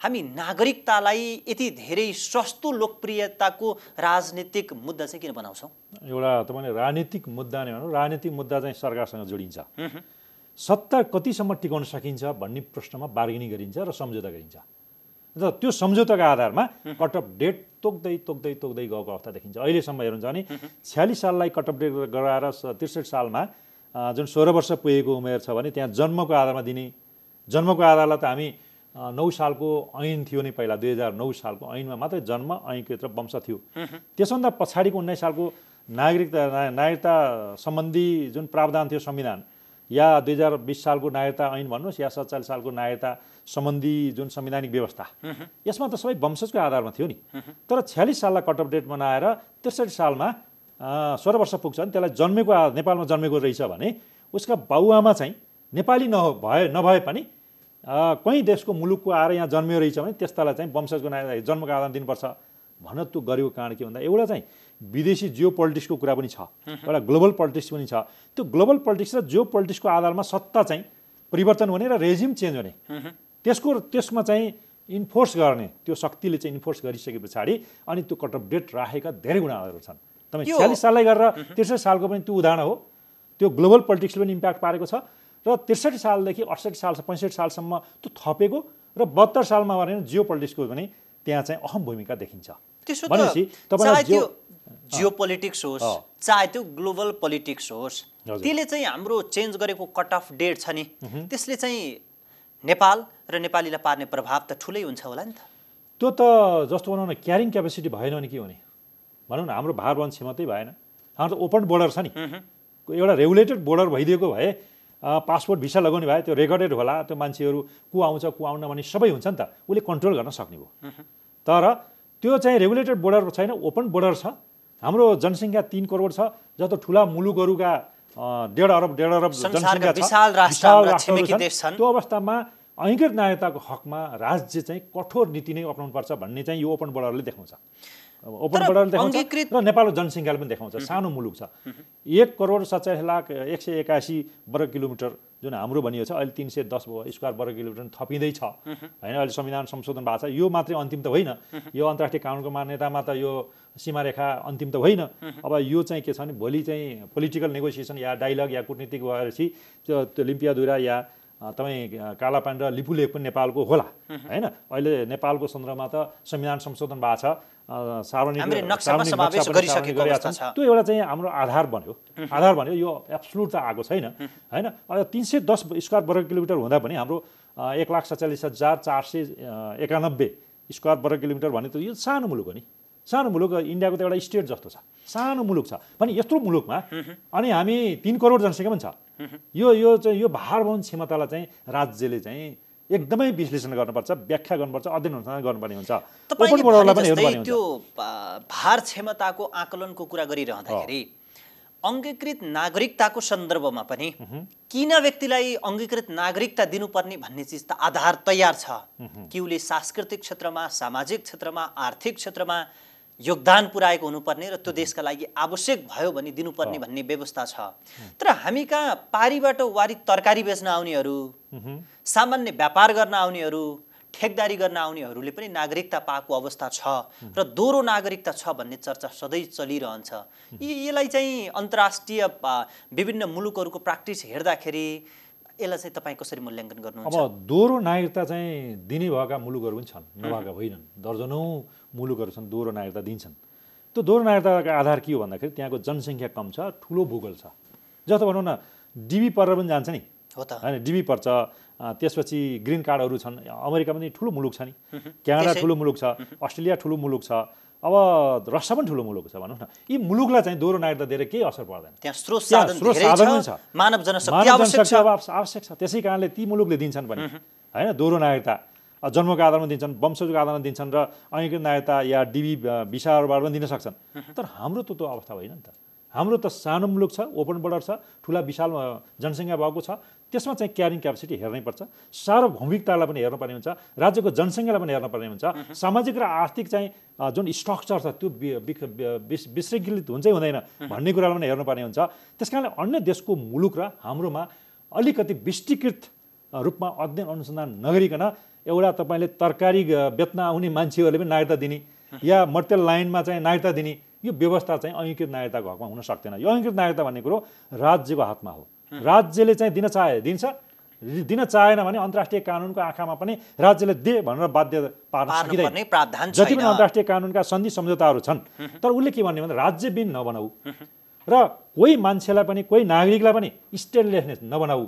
हामी नागरिकतालाई यति धेरै सस्तो लोकप्रियताको राजनीतिक मुद्दा चाहिँ किन बनाउँछौँ? एउटा तपाईँले राजनीतिक मुद्दा नै भनौँ, राजनीतिक मुद्दा चाहिँ सरकारसँग जोडिन्छ। सत्ता कतिसम्म टिकाउन सकिन्छ भन्ने प्रश्नमा बार्गेनिङ गरिन्छ र सम्झौता गरिन्छ र त्यो सम्झौताको आधारमा कट अफ डेट तोक्दै तोक्दै तोक्दै गएको अवस्था देखिन्छ। अहिलेसम्म हेर्नुहुन्छ भने 46 साललाई कट अफ डेट गराएर 63 सालमा जुन 16 वर्ष पुगेको उमेर छ भने त्यहाँ जन्मको आधारमा दिने। जन्मको आधारलाई त हामी 9 सालको ऐन थियो नि, पहिला 2009 सालको ऐनमा मात्रै जन्म ऐकीकृत र वंश थियो। त्यसभन्दा पछाडिको 19 सालको नागरिकता सम्बन्धी जुन प्रावधान थियो संविधान, या 2020 सालको नागरिकता ऐन भन्नुहोस् या 47 सालको नागरिकता सम्बन्धी जुन संवैधानिक व्यवस्था, यसमा त सबै वंशजको आधारमा थियो नि। तर 46 साललाई कट अफ डेट बनाएर 63 सालमा 16 वर्ष पुग्छ भने त्यसलाई जन्मेको नेपालमा जन्मेको रहेछ भने उसका बाबुआमा चाहिँ नेपाली नभए पनि कहीँ देशको मुलुकको आएर यहाँ जन्मियो रहेछ भने त्यस्तालाई चाहिँ वंशजको नागरिकता जन्मको आधारमा दिनुपर्छ भनेर त्यो गरेको कारण के भन्दा एउटा चाहिँ विदेशी जियो पोलिटिक्सको कुरा पनि छ, एउटा ग्लोबल पोलिटिक्स पनि छ। त्यो ग्लोबल पोलिटिक्स र जियो पोलिटिक्सको आधारमा सत्ता चाहिँ परिवर्तन हुने र रेजिम चेन्ज हुने, त्यसमा चाहिँ इन्फोर्स गर्ने, त्यो शक्तिले चाहिँ इन्फोर्स गरिसके पछाडि अनि त्यो कट अफ डेट राखेका धेरै गुणाहरू छन्। तपाईँ 46 साललाई गरेर 63 सालको पनि त्यो उदाहरण हो। त्यो ग्लोबल पोलिटिक्सले पनि इम्प्याक्ट पारेको छ र 63 सालदेखि 68 साल 65 सालसम्म त्यो थपेको र 72 सालमा भने जियो पोलिटिक्सको पनि त्यहाँ चाहिँ अहम भूमिका देखिन्छ। भनेपछि चाहे त्यो जियो पोलिटिक्स होस् चाहे त्यो ग्लोबल पोलिटिक्स होस्, त्यसले चाहिँ हाम्रो चेन्ज गरेको कट अफ डेट छ नि, त्यसले चाहिँ नेपाल र नेपालीलाई पार्ने प्रभाव त ठुलै हुन्छ होला नि त। त्यो त जस्तो भनौँ न क्यारिङ क्यापेसिटी भएन भने के हुने, भनौँ न हाम्रो भार वहन क्षमतै भएन। हाम्रो त ओपन बोर्डर छ नि, एउटा रेगुलेटेड बोर्डर भइदिएको भए पासपोर्ट भिसा लगाउने भए त्यो रेकर्डेड होला, त्यो मान्छेहरू को आउँछ को आउन भन्ने सबै हुन्छ नि त, उसले कन्ट्रोल गर्न सक्ने भयो। तर त्यो चाहिँ रेगुलेटेड बोर्डर छैन, ओपन बोर्डर छ। हाम्रो जनसङ्ख्या 3 करोड छ, जस्तो ठुला मुलुकहरूका 1.5 अरब जनसङ्ख्या छ। त्यो अवस्थामा ऐकीकृत नागरिकताको हकमा राज्य चाहिँ कठोर नीति नै अपनाउनुपर्छ भन्ने चाहिँ यो ओपन बोर्डरले देखाउँछ। ओपन बर्डरले देखाउँछ र नेपालको जनसङ्ख्याले पनि देखाउँछ। सानो मुलुक छ, 1,47,81,81 वर्ग किलोमिटर जुन हाम्रो भनिएको छ, अहिले 310 स्क्वायर वर्ग किलोमिटर थपिँदैछ होइन। अहिले संविधान संशोधन भएको छ, यो मात्रै अन्तिम त होइन, यो अन्तर्राष्ट्रिय कानुनको मान्यतामा त यो सीमारेखा अन्तिम त होइन। अब यो चाहिँ के छ भने भोलि चाहिँ पोलिटिकल नेगोसिएसन या डायलग या कूटनीतिक भएपछि त्यो लिम्पियाधुरा या तपाईँ कालापानी र लिपुलेख पनि नेपालको होला होइन। अहिले नेपालको सन्दर्भमा त संविधान संशोधन भएको छ, सार्वजनिक त्यो एउटा चाहिँ हाम्रो आधार बन्यो। यो एब्सोल्युट त आएको छैन होइन। अब 310 स्क्वायर वर्ग किलोमिटर हुँदा पनि हाम्रो 1,47,491 स्क्वायर वर्ग किलोमिटर भने त यो सानो मुलुक हो नि। सानो मुलुक, इन्डियाको त एउटा स्टेट जस्तो छ, सानो मुलुक छ पनि यत्रो मुलुकमा। अनि हामी 3 करोड जनसङ्ख्या पनि छ। यो भार वहन क्षमतालाई चाहिँ राज्यले चाहिँ एकदमै विश्लेषण गर्नुपर्छ, व्याख्या गर्नुपर्छ, अध्ययन गर्नुपर्ने हुन्छ। त्यो भार क्षमताको आकलनको कुरा गरिरहँदाखेरि अङ्गीकृत नागरिकताको सन्दर्भमा पनि किन व्यक्तिलाई अङ्गीकृत नागरिकता दिनुपर्ने भन्ने चिज त आधार तयार छ कि उसले सांस्कृतिक क्षेत्रमा, सामाजिक क्षेत्रमा, आर्थिक क्षेत्रमा योगदान पुर्याएको हुनुपर्ने र त्यो देशका लागि आवश्यक भयो भने दिनुपर्ने भन्ने व्यवस्था छ। तर हामी कहाँ पारीबाट वारी तरकारी बेच्न आउनेहरू, सामान्य व्यापार गर्न आउनेहरू, ठेकदारी गर्न आउनेहरूले पनि नागरिकता पाएको अवस्था छ र दोहोरो नागरिकता छ भन्ने चर्चा सधैँ चलिरहन्छ। यसलाई चाहिँ अन्तर्राष्ट्रिय विभिन्न मुलुकहरूको प्र्याक्टिस हेर्दाखेरि यसलाई चाहिँ तपाईँ कसरी मूल्याङ्कन गर्नुहुन्छ? अब दोहोरो नागरिकता चाहिँ दिने भएका मुलुकहरू पनि छन्, नभएका होइनन्। दर्जनौँ मुलुकहरू छन् दोहोरो नागरिकता दिन्छन्। त्यो दोहोरो नागरिकताको आधार के हो भन्दाखेरि त्यहाँको जनसङ्ख्या कम छ, ठुलो भूगोल छ। जस्तो भनौँ न डिबी परेर पनि जान्छ नि होइन, डिबी पर्छ। त्यसपछि ग्रिन कार्डहरू छन्। अमेरिका पनि ठुलो मुलुक छ नि, क्यानाडा ठुलो मुलुक छ, अस्ट्रेलिया ठुलो मुलुक छ, अब रसिया पनि ठुलो मुलुक छ भनौँ न। यी मुलुकलाई चाहिँ दोहोरो नागरिकता दिएर केही असर पर्दैन। त्यहाँ स्रोत साधन छ, मानव जनशक्ति आवश्यक छ। त्यसै कारणले ती मुलुकले दिन्छन् पनि होइन दोहोरो नागरिकता। जन्मको आधारमा दिन्छन्, वंशजको आधारमा दिन्छन् र अङ्गीकृत नागरिकता या डिबी भिसाहरूबाट पनि दिन सक्छन्। तर हाम्रो त त्यो अवस्था होइन नि त। हाम्रो त सानो मुलुक छ, ओपन बर्डर छ, ठुला विशाल जनसङ्ख्या भएको छ। त्यसमा चाहिँ क्यारिङ क्यापेसिटी हेर्नै पर्छ, सार्वभौमिकतालाई पनि हेर्नुपर्ने हुन्छ, राज्यको जनसङ्ख्यालाई पनि हेर्नुपर्ने हुन्छ, सामाजिक र आर्थिक चाहिँ जुन स्ट्रक्चर छ त्यो विशृङ्खलित हुन्छ हुँदैन भन्ने कुरालाई पनि हेर्नुपर्ने हुन्छ। त्यस कारणले अन्य देशको मुलुक र हाम्रोमा अलिकति विस्तृत रूपमा अध्ययन अनुसन्धान नगरिकन एउटा तपाईँले तरकारी बेच्न आउने मान्छेहरूले पनि नागरिकता दिने या मर्तेल लाइनमा चाहिँ नागरिकता दिने यो व्यवस्था चाहिँ अङ्गीकृत नागरिकताको हकमा हुन सक्दैन। यो अङ्गीकृत नागरिकता भन्ने कुरो राज्यको हातमा हो। राज्यले चाहिँ दिन चाहे दिन्छ, दिन चाहेन भने अन्तर्राष्ट्रिय कानुनको आँखामा पनि राज्यले दे भनेर बाध्य पार्न सकिँदैन। जति पनि अन्तर्राष्ट्रिय कानुनका सन्धि सम्झौताहरू छन्, तर उसले के भन्ने भने राज्यबिन नबनाऊ र कोही मान्छेलाई पनि, कोही नागरिकलाई पनि स्टेटलेसनेस नबनाऊ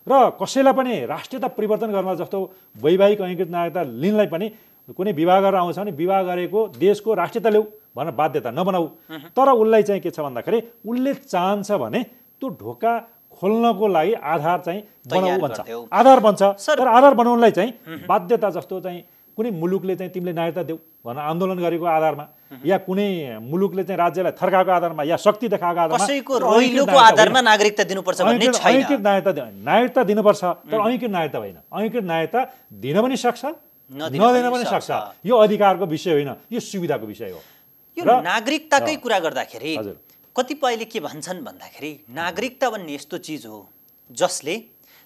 र कसैलाई पनि राष्ट्रियता परिवर्तन गर्न जस्तो वैवाहिक अङ्गीकृत नागरिकता लिनलाई पनि कुनै विवाह गरेर आउँछ भने विवाह गरेको देशको राष्ट्रियता ल्याऊ भनेर बाध्यता नबनाऊ। तर उसलाई चाहिँ के छ भन्दाखेरि उसले चाहन्छ भने त्यो ढोका खोल्नको लागि आधार चाहिँ बनाऊ भन्छ, आधार बन्छ। तर आधार बनाउनलाई चाहिँ बाध्यता जस्तो चाहिँ कुनै मुलुकले चाहिँ तिमीले नागरिकता देऊ भनेर आन्दोलन गरेको आधारमा या कुनै मुलुकले चाहिँ राज्यलाई थर्काएको आधारमा या शक्ति देखाएको आधारमा कसैको रोइलोको आधारमा नागरिकता दिनुपर्छ भन्ने छैन। अङ्गीकृत नागरिकता दिनुपर्छ, तर अङ्गीकृत नागरिकता होइन। अङ्गीकृत नागरिकता दिन पनि सक्छ, नदिन पनि सक्छ। यो अधिकारको विषय होइन, यो सुविधाको विषय हो। यो नागरिकताकै कुरा गर्दाखेरि कतिपयले के भन्छन् भन्दाखेरि नागरिकता भन्ने यस्तो चिज हो जसले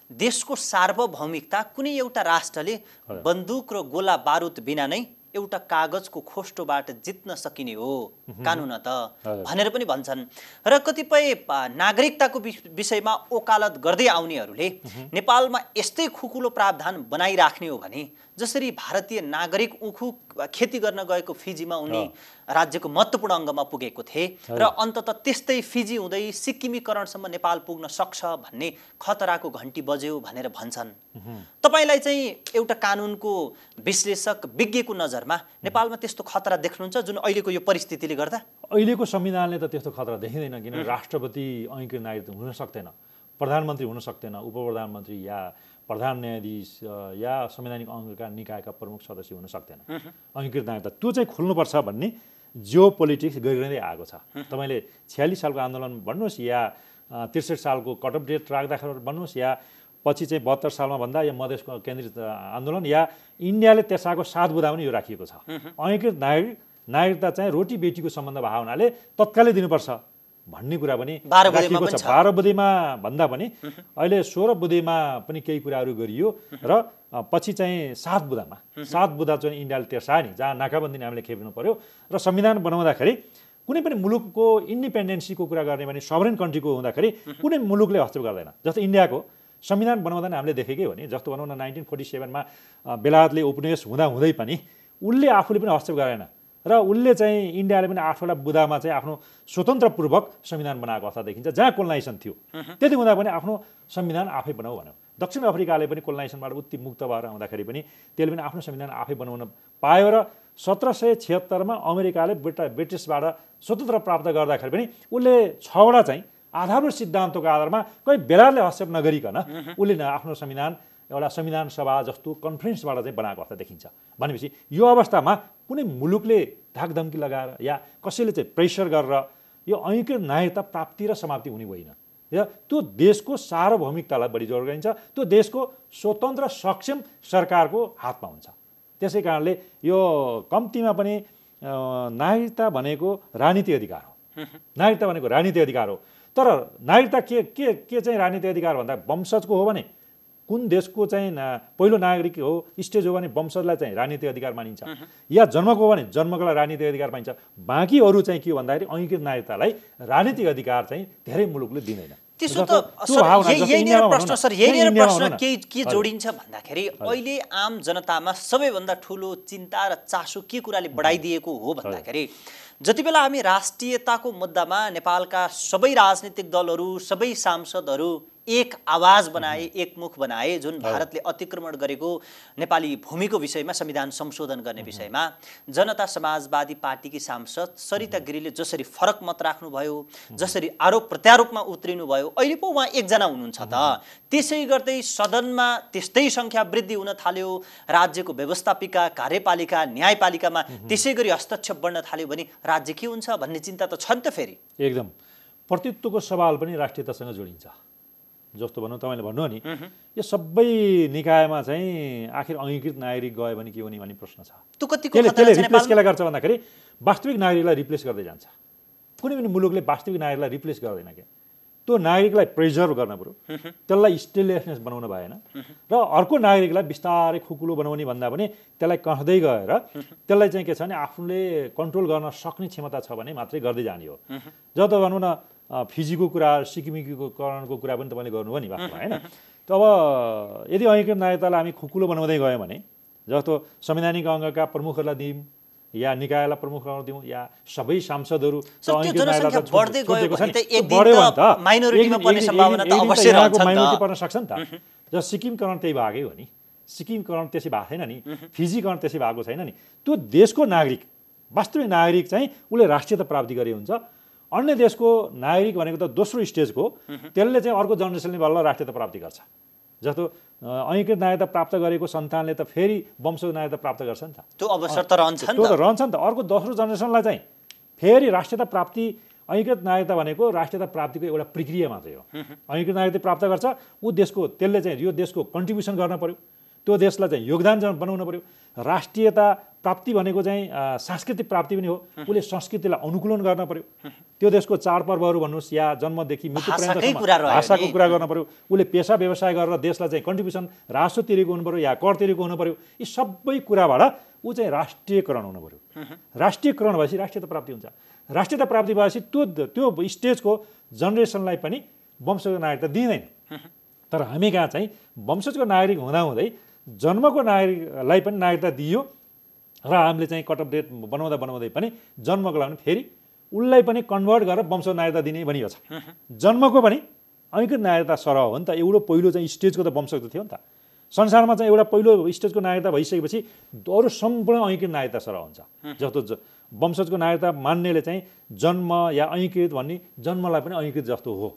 देशको सार्वभौमिकता कुनै एउटा राष्ट्रले बन्दुक र गोला बारुद बिना नै एउटा कागजको खोस्टोबाट जित्न सकिने हो कानुन त भनेर पनि भन्छन्। र कतिपय नागरिकताको विषयमा ओकालत गर्दै आउनेहरूले नेपालमा यस्तै खुकुलो प्रावधान बनाइराख्ने हो भने जसरी भारतीय नागरिक उखु खेती गर्न गएको फिजीमा उनी राज्यको महत्त्वपूर्ण अङ्गमा पुगेको थिए र अन्ततः त्यस्तै फिजी हुँदै सिक्किमीकरणसम्म नेपाल पुग्न सक्छ भन्ने खतराको घन्टी बज्यो भनेर भन्छन्। तपाईलाई चाहिँ एउटा कानुनको विश्लेषक विज्ञको नजरमा नेपालमा त्यस्तो खतरा देख्नुहुन्छ जुन अहिलेको यो परिस्थितिले गर्दा? अहिलेको संविधानले त त्यस्तो खतरा देखिँदैन, किन राष्ट्रपति अङ्गीकृत नागरिक हुन सक्दैन, प्रधानमन्त्री हुन सक्दैन, उपप्रधानमन्त्री या प्रधान न्यायाधीश या संवैधानिक अङ्गका निकायका प्रमुख सदस्य हुन सक्दैन अङ्गीकृत नागरिकता। त्यो चाहिँ खोल्नुपर्छ भन्ने जियो पोलिटिक्स गरिरहँदै आएको छ। तपाईँले 46 सालको आन्दोलन भन्नुहोस् या 63 सालको कट अफ डेट राख्दाखेरि भन्नुहोस् या पछि चाहिँ 72 सालमा भन्दा या मधेसको केन्द्रित आन्दोलन या इन्डियाले त्यसको 7 बुँदा पनि यो राखिएको छ। अङ्गीकृत नागरिकता चाहिँ रोटी बेटीको सम्बन्ध भएको हुनाले तत्कालै दिनुपर्छ भन्ने कुरा पनि 12 बुँदेमा राखिएको पनि छ। छ। 12 बुँदेमा भन्दा पनि अहिले 16 बुँदेमा पनि केही कुराहरू गरियो र पछि चाहिँ 7 बुँदामा 7 बुँदा चाहिँ इन्डियाले तेर्सायो नि, जहाँ नाकाबन्दी हामीले खेप्नु पर्यो र संविधान बनाउँदाखेरि कुनै पनि मुलुकको इन्डिपेन्डेन्सीको कुरा गर्ने भने सभरेन कन्ट्रीको हुँदाखेरि कुनै मुलुकले हस्तक्षेप गर्दैन। जस्तो इन्डियाको संविधान बनाउँदा हामीले देखेकै हो नि, जस्तो भनौँ न 1947मा बेलायतले उपनिवेश हुँदै पनि उसले आफूले पनि हस्तक्षेप गरेन र उसले चाहिँ इन्डियाले पनि 8वटा बुँदामा चाहिँ आफ्नो स्वतन्त्रपूर्वक संविधान बनाएको अवस्था देखिन्छ, जहाँ कोलोनाइजेसन थियो। त्यति हुँदा पनि आफ्नो संविधान आफै बनाऊ भन्यो। दक्षिण अफ्रिकाले पनि कोलोनाइजेसनबाट उति मुक्त भएर आउँदाखेरि पनि त्यसले पनि आफ्नो संविधान आफै बनाउन पायो र 1776मा अमेरिकाले ब्रिटिसबाट स्वतन्त्र प्राप्त गर्दाखेरि पनि उसले 6वटा चाहिँ आधारभूत सिद्धान्तको आधारमा कोही बेलायतले हस्तक्षेप नगरिकन उसले आफ्नो संविधान एउटा संविधान सभा जस्तो कन्फरेन्सबाट चाहिँ बनाएको अवस्था देखिन्छ। भनेपछि यो अवस्थामा कुनै मुलुकले धाकधम्की लगाएर या कसैले चाहिँ प्रेसर गरेर यो ऐक्य नागरिकता प्राप्ति र समाप्ति हुने होइन। त्यो देशको सार्वभौमिकतालाई बढी जोड गरिन्छ, त्यो देशको स्वतन्त्र सक्षम सरकारको हातमा हुन्छ। त्यसै कारणले यो कम्तीमा पनि नागरिकता भनेको राजनीतिक अधिकार हो। नागरिकता भनेको राजनीतिक अधिकार हो। तर नागरिकता के चाहिँ राजनीतिक अधिकार भन्दा वंशजको हो भने कुन देशको चाहिँ पहिलो नागरिक हो स्टेज हो भने वंशजलाई चाहिँ राजनीतिक अधिकार मानिन्छ, या जन्मको हो भने जन्मकोलाई राजनीतिक अधिकार मानिन्छ। बाँकी अरू चाहिँ के हो भन्दाखेरि ऐक्य नागरिकतालाई राजनीतिक अधिकार चाहिँ धेरै मुलुकले दिँदैन। त्यसो त यही प्रश्न सर, यही प्रश्न के जोडिन्छ भन्दाखेरि अहिले आम जनतामा सबैभन्दा ठुलो चिन्ता र चासो के कुराले बढाइदिएको हो भन्दाखेरि जति बेला हामी राष्ट्रियताको मुद्दामा नेपालका सबै राजनीतिक दलहरू सबै सांसदहरू एक आवाज बनाए, एक मुख बनाए, जुन भारतले अतिक्रमण गरेको नेपाली भूमिको विषयमा संविधान संशोधन गर्ने विषयमा जनता समाजवादी पार्टीकी सांसद सरिता गिरीले जसरी फरक मत राख्नुभयो, जसरी आरोप प्रत्यारोपमा उत्रिनु भयो, अहिले पो उहाँ एकजना हुनुहुन्छ त। त्यसै गर्दै सदनमा त्यस्तै संख्या वृद्धि हुन थाल्यो, राज्यको व्यवस्थापिका कार्यपालिका न्यायपालिकामा त्यसै गरी हस्तक्षेप बढ्न थाल्यो भने राज्य के हुन्छ भन्ने चिन्ता त छ नि त। फेरि एकदम प्रतित्वको सवाल पनि राष्ट्रियतासँग जोडिन्छ। जस्तो भनौँ तपाईँले भन्नु नि, यो सबै निकायमा चाहिँ आखिर अङ्गीकृत नागरिक गयो भने के हुने भन्ने प्रश्न छ। त्यसले रिप्लेस केलाई गर्छ भन्दाखेरि वास्तविक नागरिकलाई रिप्लेस गर्दै जान्छ। कुनै पनि मुलुकले वास्तविक नागरिकलाई रिप्लेस गर्दैन क्या। त्यो नागरिकलाई प्रिजर्भ गर्न पर्यो, त्यसलाई स्टेनलेसनेस बनाउन भएन र अर्को नागरिकलाई बिस्तारै खुकुलो बनाउने भन्दा पनि त्यसलाई कस्दै गएर त्यसलाई चाहिँ के छ भने आफूले कन्ट्रोल गर्न सक्ने क्षमता छ भने मात्रै गर्दै जाने हो। जस्तो भनौँ न फिजीको कुरा, सिक्किमीकरणको कुरा पनि तपाईँले गर्नुभयो नि वास्तवमा, होइन? त अब यदि ऐक्य नागरिकतालाई हामी खुकुलो बनाउँदै गयौँ भने जस्तो संवैधानिक अङ्गका प्रमुखहरूलाई दियौँ या निकायलाई प्रमुखहरू दिउँ या सबै सांसदहरू माइनोरिटी पर्न सक्छ नि त। जस्तो सिक्किमकरण त्यही भएकै हो नि, सिक्किमकरण त्यसै भएको छैन नि, फिजीकरण त्यसै भएको छैन नि। त्यो देशको नागरिक, वास्तविक नागरिक चाहिँ उसले राष्ट्रियता प्राप्ति गरे हुन्छ। अन्य देशको नागरिक भनेको त दोस्रो स्टेजको, त्यसले चाहिँ अर्को जेनेरेसनले बल्ल राष्ट्रियता प्राप्ति गर्छ। जस्तो ऐक्य नागरिकता प्राप्त गरेको सन्तानले त फेरि वंशगत नागरिकता प्राप्त गर्छ नि त। त्यो अवसर त रहन्छ नि त। अर्को दोस्रो जेनेरेसनलाई चाहिँ फेरि राष्ट्रियता प्राप्ति, ऐक्य नागरिकता भनेको राष्ट्रियता प्राप्तिको एउटा प्रक्रिया मात्रै हो। ऐक्य नागरिकता प्राप्त गर्छ ऊ देशको, त्यसले चाहिँ यो देशको कन्ट्रिब्युसन गर्न पर्यो, त्यो देशलाई चाहिँ योगदान बनाउनु पर्यो। राष्ट्रियता प्राप्ति भनेको चाहिँ सांस्कृतिक प्राप्ति पनि हो, उसले संस्कृतिलाई अनुकूलन गर्न पर्यो। त्यो देशको चाडपर्वहरू भन्नुहोस् या जन्मदेखि मृत्युपर्यन्त भाषाको कुरा गर्न पर्यो, उसले पेसा व्यवसाय गरेर देशलाई चाहिँ कन्ट्रिब्युसन राजस्व तिरेको हुनु पर्यो या कर तिरेको हुनु पर्यो। यी सबै कुराबाट ऊ चाहिँ राष्ट्रियकरण हुनु पर्यो। राष्ट्रियकरण भएपछि राष्ट्रियता प्राप्ति हुन्छ। राष्ट्रियता प्राप्ति भएपछि त्यो स्टेजको जेनेरेसनलाई पनि वंशजको नागरिकता दिँदैन। तर हामी कहाँ चाहिँ वंशजको नागरिक हुँदाहुँदै जन्मको नागरिकलाई पनि नागरिकता दियो र हामीले चाहिँ कट अफ डेट बनाउँदै पनि जन्मको लागि फेरि उसलाई पनि कन्भर्ट गरेर वंशजको नागरिकता दिने भनिएको छ। जन्मको पनि ऐक्य नागरिकता सरह हो नि त। एउटा पहिलो चाहिँ स्टेजको त वंशज थियो नि त। संसारमा चाहिँ एउटा पहिलो स्टेजको नागरिकता भइसकेपछि अरू सम्पूर्ण ऐक्य नागरिकता सरह हुन्छ। जस्तो वंशजको नागरिकता मान्नेले चाहिँ जन्म या ऐक्यकृत भन्ने जन्मलाई पनि ऐक्यकृत जस्तो हो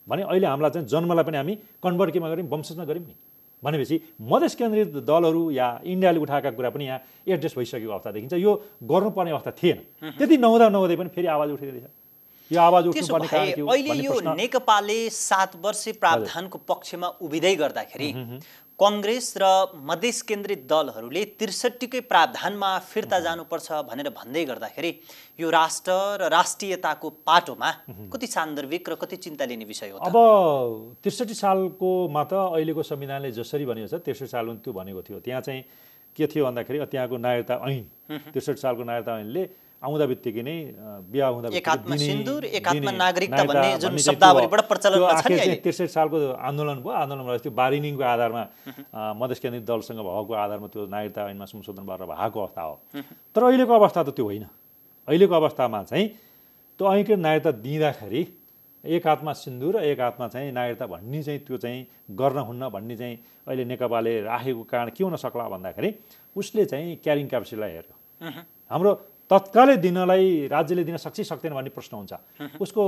भने अहिले हामीलाई चाहिँ जन्मलाई पनि हामी कन्भर्ट केमा गऱ्यौँ, वंशजमा गऱ्यौँ नि। भनेपछि मधेस केन्द्रित दलहरू या इन्डियाले उठाएका कुरा पनि यहाँ एड्रेस भइसकेको अवस्था देखिन्छ। यो गर्नुपर्ने अवस्था थिएन। त्यति नहुँदै पनि फेरि आवाज उठिरहेछ। यो आवाज त्यसो उठ्नुपर्ने कारण भए के हो अहिले भन्ने यो प्रश्न नेकपाले 7 वर्षे प्रावधानको पक्षमा उभिँदै गर्दाखेरि कङ्ग्रेस र मधेस केन्द्रित दलहरूले 63कै प्रावधानमा फिर्ता जानुपर्छ भनेर भन्दै गर्दाखेरि यो राष्ट्र र राष्ट्रियताको पाटोमा कति सान्दर्भिक र कति चिन्ता लिने विषय हो त? अब 63 सालकोमा त अहिलेको संविधानले जसरी भनेको छ 63 सालमा त्यो भनेको थियो। त्यहाँ चाहिँ के थियो भन्दाखेरि त्यहाँको नागरिकता ऐन 63 सालको नागरिकता ऐनले आउँदा बित्तिकै नै बिहा हुँदा एक हातमा सिन्दुर एक हातमा नागरिकता भन्ने जुन शब्दावलीबाट प्रचलनमा छ नि अहिले 63 सालको आन्दोलन भयो। आन्दोलन त्यो बार्गेनिङको आधारमा मधेस केन्द्रित दलसँग भएको आधारमा त्यो नागरिकता ऐनमा संशोधन गरेर भएको अवस्था हो। तर अहिलेको अवस्था त त्यो होइन। अहिलेको अवस्थामा चाहिँ त्यो ऐनको नागरिकता दिँदाखेरि एक हातमा सिन्दुर र एक हातमा चाहिँ नागरिकता भन्ने चाहिँ त्यो चाहिँ गर्न हुन्न भन्ने चाहिँ अहिले नेकपाले राखेको कारण के हुन सक्ला भन्दाखेरि उसले चाहिँ क्यारिङ क्यापेसिटीलाई हेर्यो। हाम्रो तत्कालै दिनलाई राज्यले दिन सक्छ सक्दैन भन्ने प्रश्न हुन्छ। उसको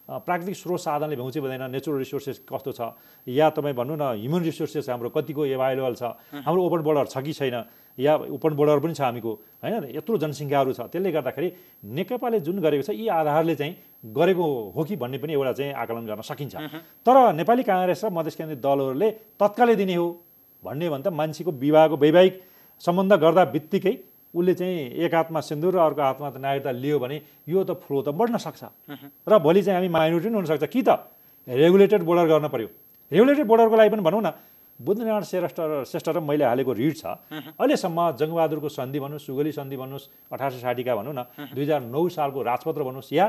प्राकृतिक स्रोत साधनले भ्याउँछ भन्दैन, नेचुरल रिसोर्सेस कस्तो छ, या तपाईँ भन्नु न ह्युमन रिसोर्सेस हाम्रो कतिको एभाइलेबल छ, हाम्रो ओपन बोर्डर छ कि छैन, या ओपन बोर्डर पनि छ हामीको होइन, यत्रो जनसङ्ख्याहरू छ। त्यसले गर्दाखेरि नेकपाले जुन गरेको छ यी आधारले चाहिँ गरेको हो कि भन्ने पनि एउटा चाहिँ आकलन गर्न सकिन्छ। तर नेपाली काङ्ग्रेस र मधेस केन्द्रित दलहरूले तत्कालै दिने हो भन्ने भन्दा मान्छेको विवाहको वैवाहिक सम्बन्ध गर्दा बित्तिकै उसले चाहिँ एक हातमा सिन्दुर र अर्को हातमा त नागरिकता लियो भने यो त फ्लो त बढ्न सक्छ र भोलि चाहिँ हामी माइनोरिटी पनि हुनसक्छ। कि त रेगुलेटेड बोर्डर गर्न पर्यो। रेगुलेटेड बोर्डरको लागि पनि भनौँ न, बुद्धनारायण श्रेष्ठ र मैले हालेको रिड छ अहिलेसम्म जङ्गबहादुरको सन्धि भन्नुहोस्, सुगली सन्धि भन्नुहोस्, 1860 का भनौँ न, 2009 सालको राजपत्र भन्नुहोस्, या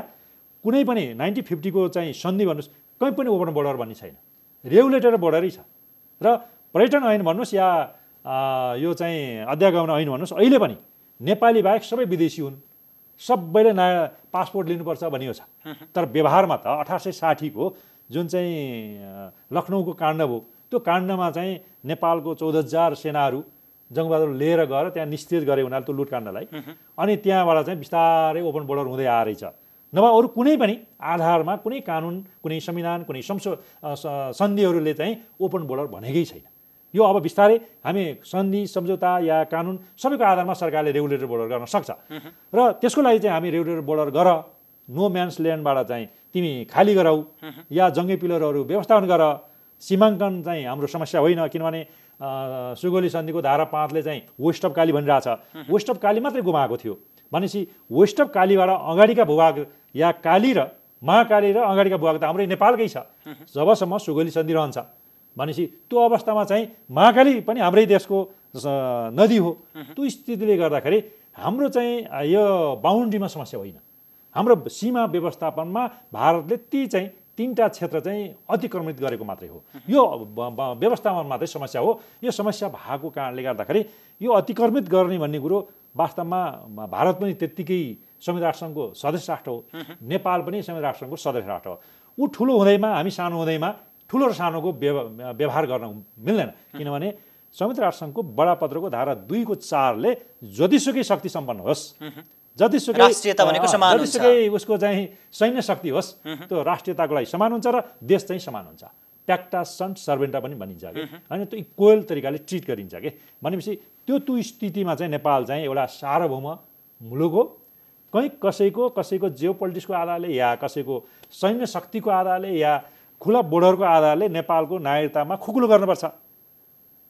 कुनै पनि 1950 को चाहिँ सन्धि भन्नुहोस्, कहीँ पनि ओपन बोर्डर भन्ने छैन। रेगुलेटेड बोर्डरै छ। र पर्यटन ऐन भन्नुहोस् या यो चाहिँ अध्यागमन ऐन भन्नुहोस्, अहिले पनि नेपाली बाहेक सबै विदेशी हुन्, सबैले नयाँ पासपोर्ट लिनुपर्छ भनिएको छ। तर व्यवहारमा त 1860 को जुन चाहिँ लखनऊको काण्ड भयो, त्यो काण्डमा चाहिँ नेपालको 14,000 सेनाहरू जङ्गबहादुर लिएर गएर त्यहाँ निस्तेज गरे हुनाले त्यो लुटकाण्डलाई, अनि त्यहाँबाट चाहिँ बिस्तारै ओपन बोर्डर हुँदै आएछ। नभए अरू कुनै पनि आधारमा कुनै कानुन, कुनै संविधान, कुनै सन्धिहरूले चाहिँ ओपन बोर्डर भनेकै छैन। यो अब बिस्तारै हामी सन्धि सम्झौता या कानुन सबैको आधारमा सरकारले रेगुलेटेड बोर्डर गर्न सक्छ। र त्यसको लागि चाहिँ हामी रेगुलेटेड बोर्डर गर, नो म्यान्स ल्यान्डबाट चाहिँ तिमी खाली गराऊ, या जङ्गे पिलरहरू व्यवस्थापन गर। सीमाङ्कन चाहिँ हाम्रो समस्या होइन, किनभने सुगौली सन्धिको धारा 5 ले चाहिँ वेस्ट अफ काली भनिरहेछ। वेस्ट अफ काली मात्रै गुमाएको थियो भनेपछि वेस्ट अफ कालीबाट अगाडिका भूभाग या काली र महाकाली र अगाडिका भूभाग त हाम्रै नेपालकै छ जबसम्म सुगौली सन्धि रहन्छ। भनेपछि त्यो अवस्थामा चाहिँ महाकाली पनि हाम्रै देशको नदी हो। त्यो स्थितिले गर्दाखेरि हाम्रो चाहिँ यो बााउन्ड्रीमा समस्या होइन। हाम्रो सीमा व्यवस्थापनमा भारतले ती चाहिँ 3टा क्षेत्र चाहिँ अतिक्रमित गरेको मात्रै हो। यो व्यवस्थापन मात्रै समस्या हो। यो समस्या भएको कारणले गर्दाखेरि यो अतिक्रमित गर्ने भन्ने कुरो वास्तवमा भारत पनि त्यत्तिकै संयुक्त राष्ट्रसङ्घको सदस्य राष्ट्र हो, नेपाल पनि संयुक्त राष्ट्रसङ्घको सदस्य राष्ट्र हो। ऊ ठुलो हुँदैमा हामी सानो हुँदैमा ठुलो र सानोको व्यवहार गर्न मिल्दैन। किनभने संयुक्त राष्ट्रसङ्घको बडापत्रको धारा 2 को 4 ले जतिसुकै शक्ति सम्पन्न होस्, जतिसुकै उसको चाहिँ सैन्य शक्ति होस्, त्यो राष्ट्रियताको लागि समान हुन्छ र देश चाहिँ समान हुन्छ। प्याक्टा सन्ट सर्भेन्टा पनि भनिन्छ कि होइन, त्यो इक्वल तरिकाले ट्रिट गरिन्छ कि भनेपछि त्यो स्थितिमा चाहिँ नेपाल चाहिँ एउटा सार्वभौम मुलुक हो। कहीँ कसैको जियो पोलिटिक्सको आधारले या कसैको सैन्य शक्तिको आधारले या खुला बोर्डरको आधारले नेपालको नागरिकतामा खुकुलो गर्नुपर्छ,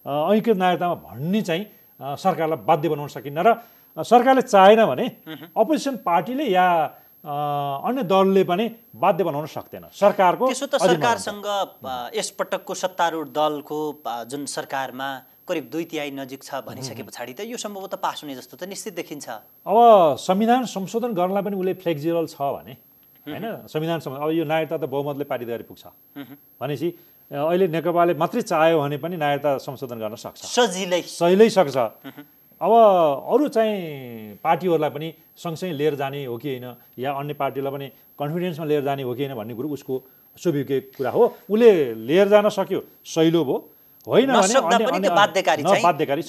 ऐकृत नागरिकतामा भन्ने चाहिँ सरकारलाई बाध्य बनाउन सकिन्न। र सरकारले चाहेन भने अपोजिसन पार्टीले या अन्य दलले पनि बाध्य बनाउन सक्दैन। सरकारको त्यसो त सरकारसँग यसपटकको सत्तारूढ दलको जुन सरकारमा करिब 2/3 नजिक छ भनिसके पछाडि त यो सम्भवतः पास हुने जस्तो त निश्चित देखिन्छ। अब संविधान संशोधन गर्नलाई पनि उसले फ्लेक्सिबल छ भने हैन, संविधान अब यो नागरिकता त बहुमतले पारित गरी पुग्छ भनेपछि अहिले नेकपाले मात्रै चाह्यो भने पनि नागरिकता संशोधन गर्न सक्छ, सजिलै सक्छ। अब अरू चाहिँ पार्टीहरूलाई पनि सँगसँगै लिएर जाने हो कि होइन, या अन्य पार्टीलाई पनि कन्फिडेन्समा लिएर जाने हो कि होइन भन्ने कुरो उसको स्वाभाविक कुरा हो। उसले लिएर जान सक्यो सहिलो भयो, होइन भने बाध्यकारी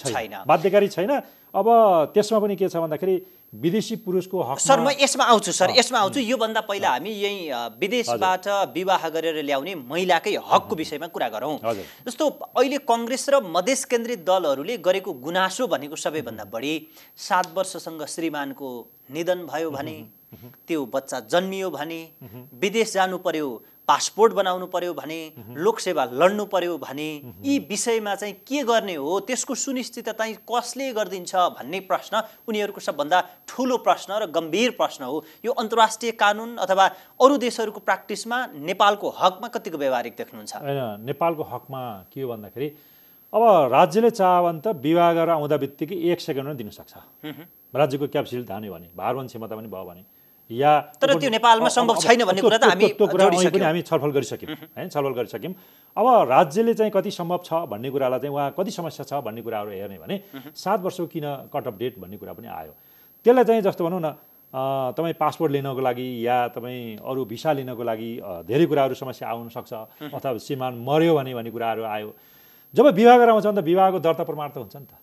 छैन। अब त्यसमा पनि के छ भन्दाखेरि विदेशी पुरुषको हक। सर म यसमा आउँछु। योभन्दा पहिला हामी यही विदेशबाट विवाह गरेर ल्याउने महिलाकै हकको विषयमा कुरा गरौँ। जस्तो अहिले कङ्ग्रेस र मधेस केन्द्रित दलहरूले गरेको गुनासो भनेको सबैभन्दा बढी 7 वर्षसँग श्रीमानको निधन भयो भने त्यो बच्चा जन्मियो भने, विदेश जानु पर्यो, पासपोर्ट बनाउनु पर्यो भने, लोकसेवा लड्नु पर्यो भने, यी विषयमा चाहिँ के गर्ने हो, त्यसको सुनिश्चितता चाहिँ कसले गरिदिन्छ भन्ने प्रश्न उनीहरूको सबभन्दा ठुलो प्रश्न र गम्भीर प्रश्न हो। यो अन्तर्राष्ट्रिय कानुन अथवा अरू देशहरूको प्र्याक्टिसमा नेपालको हकमा कतिको व्यवहारिक देख्नुहुन्छ? होइन, नेपालको हकमा के हो भन्दाखेरि अब राज्यले चाह्यो भने त विवाह गरेर आउँदा बित्तिकै 1 सेकेन्डमा दिन सक्छ। राज्यको क्यापेसिटी धान्यो भने, भारवन क्षमता पनि भयो भने, या तर त्यो नेपालमा सम्भव छैन भन्ने कुरा त हामी जोडिसक्यौँ, हामी छलफल गरिसक्यौँ हैन, छलफल गरिसक्यौँ। अब राज्यले चाहिँ कति सम्भव छ भन्ने कुरालाई चाहिँ उहाँ कति समस्या छ भन्ने कुराहरू हेर्ने भने 7 वर्षको किन कट अफ डेट भन्ने कुरा पनि आयो। त्यसलाई चाहिँ जस्तो भनौँ न, तपाईँ पासपोर्ट लिनको लागि या तपाईँ अरू भिसा लिनको लागि धेरै कुराहरू समस्या आउन सक्छ, अथवा श्रीमान मर्यो भने भन्ने कुराहरू आयो। जब विवाह गरेर आउँछ भने त विवाहको दर्ता प्रमाण त हुन्छ नि त।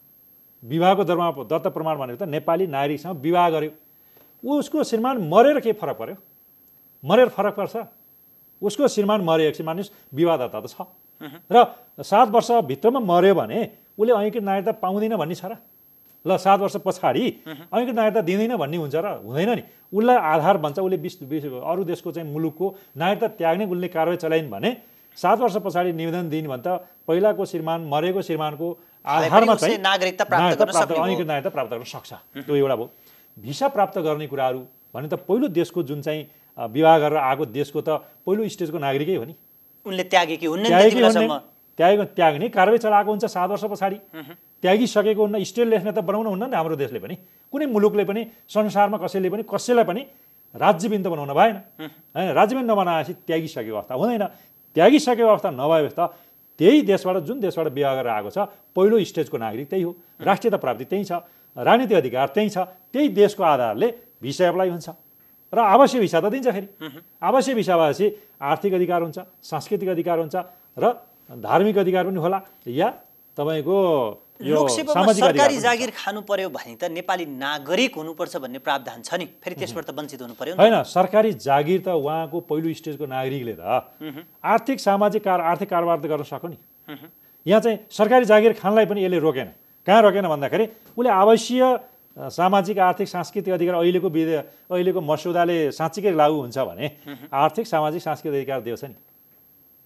विवाहको दर्ता प्रमाण भनेको त नेपाली नागरिकसँग विवाह गर्यो, उसको श्रीमान मरेर के फरक पर्यो? मरेर फरक पर्छ? उसको श्रीमान मरेपछि मानिस विवाह दर्ता त छ र 7 वर्षभित्रमा मर्यो भने उसले ऐकित नागरिकता पाउँदैन भन्ने छ र? ल 7 वर्ष पछाडि ऐकित नागरिकता दिँदैन भन्ने हुन्छ र? हुँदैन नि। उसलाई आधार भन्छ, उसले अरू देशको चाहिँ मुलुकको नागरिकता त्याग्ने उसले कारवाही चलाइन् भने 7 वर्ष पछाडि निवेदन दिने भने त पहिलाको श्रीमान मरेको श्रीमानको आधारमा चाहिँ नागरिकता प्राप्त ऐकित नागरिकता प्राप्त गर्न सक्छ। त्यो एउटा भयो। भिसा प्राप्त गर्ने कुराहरू भने त पहिलो देशको जुन चाहिँ विवाह गरेर आएको देशको त पहिलो स्टेजको नागरिकै हो नि। उनले त्यागे कि हुन्न त्यतिबेलासम्म त्याग्ने कारवाही चलाएको हुन्छ 7 वर्ष पछाडि। त्यागिसकेको हुन्न, स्टेटलेस नेता बनाउनु हुन्न नि हाम्रो देशले पनि, कुनै मुलुकले पनि, संसारमा कसैलाई पनि राज्यबिन्द बनाउन भएन हैन। राज्यबिन्द नबनाएपछि त्यागिसकेको अवस्था हुँदैन। त्यागिसकेको अवस्था नभएपछि त त्यही देशबाट, जुन देशबाट विवाह गरेर आएको छ पहिलो स्टेजको नागरिक त्यही हो, राष्ट्रियता प्राप्ति त्यही छ, राजनीतिक अधिकार त्यही छ, त्यही देशको आधारले भिसा एप्लाई हुन्छ र आवासीय भिसा त दिन्छ। फेरि आवासीय भिसा भएपछि आर्थिक अधिकार हुन्छ, सांस्कृतिक अधिकार हुन्छ र धार्मिक अधिकार पनि होला, या तपाईँको लोकसेवामा सरकारी जागिर खानु पर्यो भने त नेपाली नागरिक हुनुपर्छ भन्ने प्रावधान छ नि, फेरि त्यसबाट त वञ्चित हुनु पर्यो हैन। सरकारी जागिर त उहाँको पहिलो स्टेजको नागरिकले त आर्थिक सामाजिक आर्थिक कारोबार त गर्न सक्यो नि। यहाँ चाहिँ सरकारी जागिर खानलाई पनि यसले रोकेन। कहाँ रोकेन भन्दाखेरि उसले आवश्यक सामाजिक आर्थिक सांस्कृतिक अधिकार अहिलेको मस्यौदाले साँच्चीकै लागू हुन्छ भने आर्थिक सामाजिक सांस्कृतिक अधिकार दिएछ नि।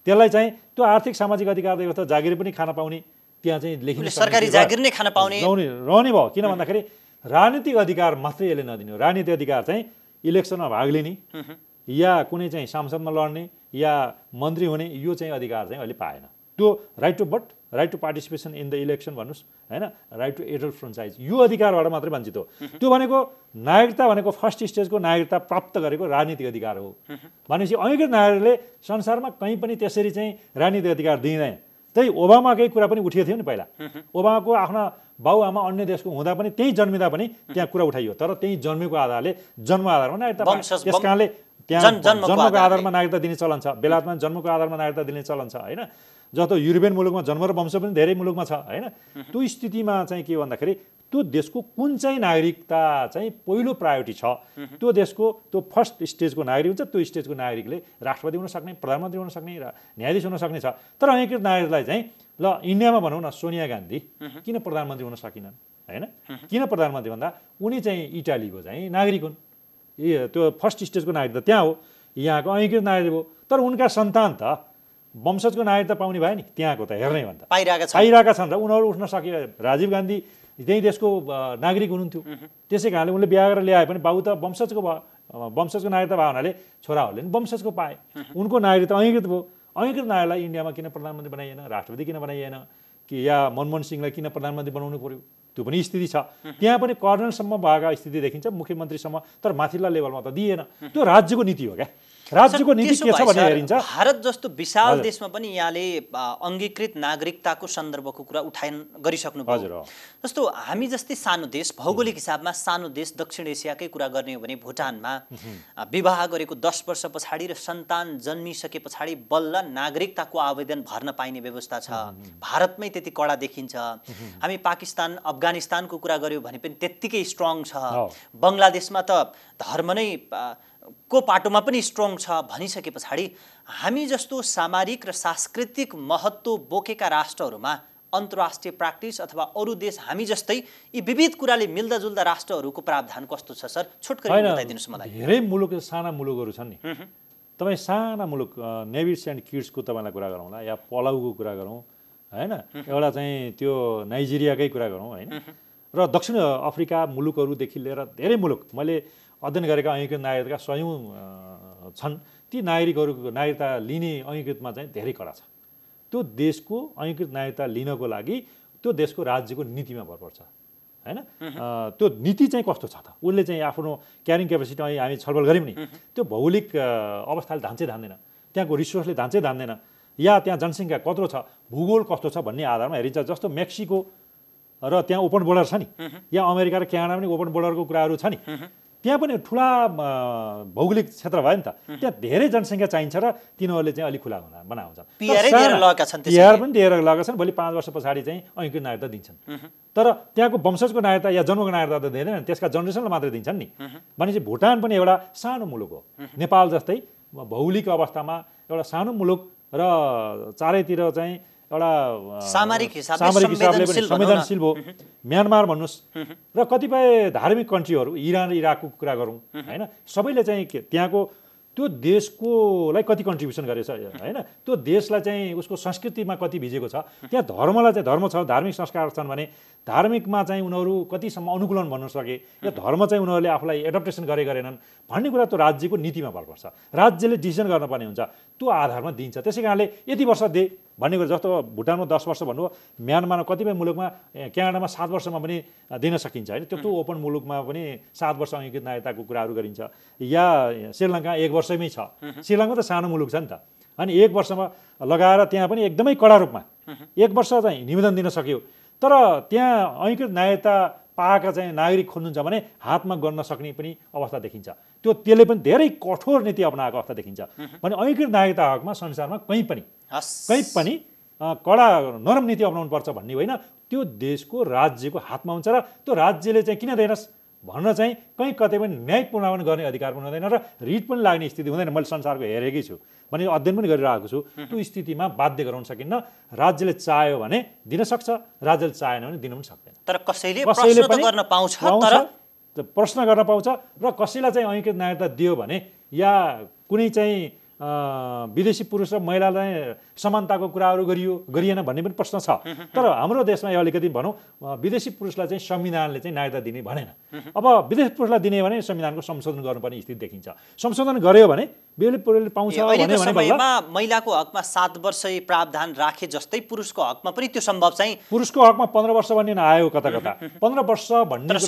त्यसलाई चाहिँ त्यो आर्थिक सामाजिक अधिकार दिएको त जागिर पनि खान पाउने, त्यहाँ चाहिँ लेखिने सरकारी जागिर नै खान पाउने रहने भयो। किन भन्दाखेरि राजनीतिक अधिकार मात्रै यसले नदिने हो। राजनीतिक अधिकार चाहिँ इलेक्सनमा भाग लिने या कुनै चाहिँ सांसदमा लड्ने या मन्त्री हुने, यो चाहिँ अधिकार चाहिँ अहिले पाएन। त्यो राइट टु भोट, right to participation in the election भन्नुहोस् हैन, राइट टु एडल्ट फ्रेन्चाइज, यो अधिकारबाट मात्रै वञ्चित हो। त्यो भनेको नागरिकता भनेको फर्स्ट स्टेजको नागरिकता प्राप्त गरेको राजनीतिक अधिकार हो भनेपछि ऐकित नागरिकले संसारमा कहीँ पनि त्यसरी चाहिँ राजनीतिक अधिकार दिँदैन। त्यही ओबामाकै कुरा पनि उठिएको थियो नि पहिला। ओबामाको आफ्ना बाउआमा अन्य देशको हुँदा पनि, त्यही जन्मिँदा पनि त्यहाँ कुरा उठाइयो, तर त्यही जन्मेको आधारले, जन्म आधारमा नागरिकता, त्यस कारणले त्यहाँ जन्मको आधारमा नागरिकता दिने चलन छ। बेलायतमा जन्मको आधारमा नागरिकता दिने चलन छ हैन। जस्तो युरोपियन मुलुकमा जन्म र वंश पनि धेरै मुलुकमा छ हैन। त्यो स्थितिमा चाहिँ के भन्दाखेरि त्यो देशको कुन चाहिँ नागरिकता चाहिँ पहिलो प्रायोरिटी छ, त्यो देशको त्यो फर्स्ट स्टेजको नागरिक हुन्छ। त्यो स्टेजको नागरिकले राष्ट्रपति हुन सक्ने, प्रधानमन्त्री हुन सक्ने र न्यायाधीश हुन सक्ने छ। तर ऐकित नागरिकलाई चाहिँ ल इन्डियामा भनौँ न, सोनिया गान्धी किन प्रधानमन्त्री हुन सकिनन् हैन? किन प्रधानमन्त्री भन्दा उनी चाहिँ इटालीको चाहिँ नागरिक हुन्, त्यो फर्स्ट स्टेजको नागरिक त त्यहाँ हो, यहाँको ऐकित नागरिक हो। तर उनका सन्तान त वंशजको नागरिकता पाउने भयो नि, त्यहाँको त हेर्नै भन्दा पाइरहेका छन् र उनीहरू उठ्न सके। राजीव गान्धी त्यही देशको नागरिक हुनुहुन्थ्यो, त्यसै कारणले उनले बिहा गरेर ल्याए पनि बाबु त वंशजको भयो, वंशजको नागरिकता भयो हुनाले छोराहरूले पनि वंशजको पाए। उनको नागरिकता ऐकित भयो। ऐकित नागरिकलाई इन्डियामा किन प्रधानमन्त्री बनाइएन, राष्ट्रपति किन बनाइएन, कि या मनमोहन सिंहलाई किन प्रधानमन्त्री बनाउनु पर्यो? त्यो पनि स्थिति छ। त्यहाँ पनि कर्नलसम्म भएका स्थिति देखिन्छ, मुख्यमन्त्रीसम्म, तर माथिल्ला लेभलमा त दिएन। त्यो राज्यको नीति हो क्या। राज्यको नीति के छ भने हेरिन्छ। भारत जस्तो विशाल देशमा पनि यहाँले अङ्गीकृत नागरिकताको सन्दर्भको कुरा उठान गरिसक्नुभयो। जस्तो हामी जस्तै सानो देश, भौगोलिक हिसाबमा सानो देश, दक्षिण एसियाकै कुरा गर्ने हो भने भुटानमा विवाह गरेको 10 वर्ष पछाडि र सन्तान जन्मिसके पछाडि बल्ल नागरिकताको आवेदन भर्न पाइने व्यवस्था छ। भारतमै त्यति कडा देखिन्छ। हामी पाकिस्तान, अफगानिस्तानको कुरा गर्यो भने पनि त्यत्तिकै स्ट्रङ छ। बङ्गलादेशमा त धर्म नै को पाटोमा पनि स्ट्रङ छ भनिसके पछाडि हामी जस्तो सामरिक र सांस्कृतिक महत्त्व बोकेका राष्ट्रहरूमा अन्तर्राष्ट्रिय प्र्याक्टिस अथवा अरू देश हामी जस्तै यी विविध कुराले मिल्दाजुल्दा राष्ट्रहरूको प्रावधान कस्तो छ सर? छोटकरी बताइदिनुहोस् मलाई। धेरै मुलुक साना मुलुकहरू छन् नि। तपाईँ साना मुलुक नेभिस एन्ड किड्सको तपाईँलाई कुरा गरौँला, या पलाउको कुरा गरौँ होइन, एउटा चाहिँ त्यो नाइजेरियाकै कुरा गरौँ होइन, र दक्षिण अफ्रिका मुलुकहरूदेखि लिएर धेरै मुलुक मैले अध्ययन गरेका ऐकीकृत नागरिकता सयौँ छन्। ती नागरिकहरूको नागरिकता लिने ऐकीकृतमा चाहिँ धेरै कडा छ। त्यो देशको ऐकीकृत नागरिकता लिनको लागि त्यो देशको राज्यको नीतिमा भर पर्छ होइन। त्यो नीति चाहिँ कस्तो छ त, उसले चाहिँ आफ्नो क्यारिङ क्यापेसिटी हामी छलफल गऱ्यौँ नि, त्यो भौगोलिक अवस्थाले धान्छै धान्दैन, त्यहाँको रिसोर्सले धान्छै धान्दैन, या त्यहाँ जनसङ्ख्या कत्रो छ, भूगोल कस्तो छ भन्ने आधारमा हेरिन्छ। जस्तो मेक्सिको र त्यहाँ ओपन बोर्डर छ नि, या अमेरिका र क्यानाडा पनि ओपन बोर्डरको कुराहरू छ नि, त्यहाँ पनि ठुला भौगोलिक क्षेत्र भयो नि त, त्यहाँ धेरै जनसङ्ख्या चाहिन्छ र तिनीहरूले चाहिँ अलिक खुला बनाउँछन्। पिआर पनि दिएर लगेका छन्। भोलि 5 वर्ष पछाडि चाहिँ ऐकीकृत नागरिकता दिन्छन्, तर त्यहाँको वंशजको नागरिकता या जन्मको नागरिकता त दिँदैन, त्यसका जनरेसनलाई मात्रै दिन्छन् नि। भनेपछि भुटान पनि एउटा सानो मुलुक हो, नेपाल जस्तै भौगोलिक अवस्थामा एउटा सानो मुलुक र चारैतिर चाहिँ एउटा सामरिक हिसाबले संवेदनशील हो। म्यानमार भन्नुहोस्, र कतिपय धार्मिक कन्ट्रीहरू, इरान इराकको कुरा गरौँ होइन, सबैले चाहिँ त्यहाँको त्यो देशकोलाई कति कन्ट्रिब्युसन गरेछ होइन, त्यो देशलाई चाहिँ उसको संस्कृतिमा कति भिजेको छ, त्यहाँ धर्मलाई चाहिँ धर्म छ, धार्मिक संस्कार छन् भने धार्मिकमा चाहिँ उनीहरू कतिसम्म अनुकूलन भन्न सके, या धर्म चाहिँ उनीहरूले आफूलाई एडप्टेसन गरेनन् भन्ने कुरा त्यो राज्यको नीतिमा भर पर्छ। राज्यले डिसिजन गर्नुपर्ने हुन्छ, त्यो आधारमा दिन्छ। त्यसै कारणले यति वर्ष दे भन्ने कुरा, जस्तो भुटानमा 10 वर्ष भन्नुभयो, म्यानमारमा कतिपय मुलुकमा, क्यानाडामा 7 वर्षमा पनि दिन सकिन्छ होइन। त्यो ओपन मुलुकमा पनि 7 वर्ष ऐकीकृत नागरिकताको कुराहरू गरिन्छ, या श्रीलङ्का 1 वर्षमै छ। श्रीलङ्का त सानो मुलुक छ नि त, अनि 1 वर्षमा लगाएर त्यहाँ पनि एकदमै कडा रूपमा 1 वर्ष चाहिँ निवेदन दिन सक्यो। तर त्यहाँ ऐकीकृत नागरिकता पाएका चाहिँ नागरिक खोज्नुहुन्छ भने हातमा गर्न सक्ने पनि अवस्था देखिन्छ। त्यसले पनि धेरै कठोर नीति अपनाएको अवस्था देखिन्छ। भने ऐकीकृत नागरिकता हकमा संसारमा कहीँ पनि कडा नरम नीति अपनाउनु पर्छ भन्ने होइन, त्यो देशको राज्यको हातमा हुन्छ, र त्यो राज्यले चाहिँ किन दिएनस् भन्न चाहिँ कहीँ कतै पनि न्यायिक पुनरावलोकन गर्ने अधिकार पनि हुँदैन, र रिट पनि लाग्ने स्थिति हुँदैन। मैले संसारको हेरेकै छु, भने अध्ययन पनि गरिरहेको छु। त्यो स्थितिमा बाध्य गराउन सकिन्न। राज्यले चाह्यो भने दिन सक्छ, राज्यले चाहेन भने दिन पनि सक्दैन। तर कसैले प्रश्न गर्न पाउँछ, र कसैलाई चाहिँ ऐकीकृत नागरिकता दियो भने, या कुनै चाहिँ विदेशी पुरुष र महिलालाई समानताको कुराहरू गरिएन भन्ने पनि प्रश्न छ। तर हाम्रो देशमा यो अलिकति भनौँ, विदेशी पुरुषलाई चाहिँ संविधानले चाहिँ नागरिकता दिने भनेन। अब विदेशी पुरुषलाई दिने भने संविधानको संशोधन गर्नुपर्ने स्थिति देखिन्छ। संशोधन गर्यो भने विदेशी पुरुषले पाउँछ भने महिलाको हकमा 7 वर्ष प्रावधान राखे जस्तै पुरुषको हकमा पनि त्यो सम्भव चाहिँ, पुरुषको हकमा 15 वर्ष भन्ने आयो कता 15 वर्ष भन्ने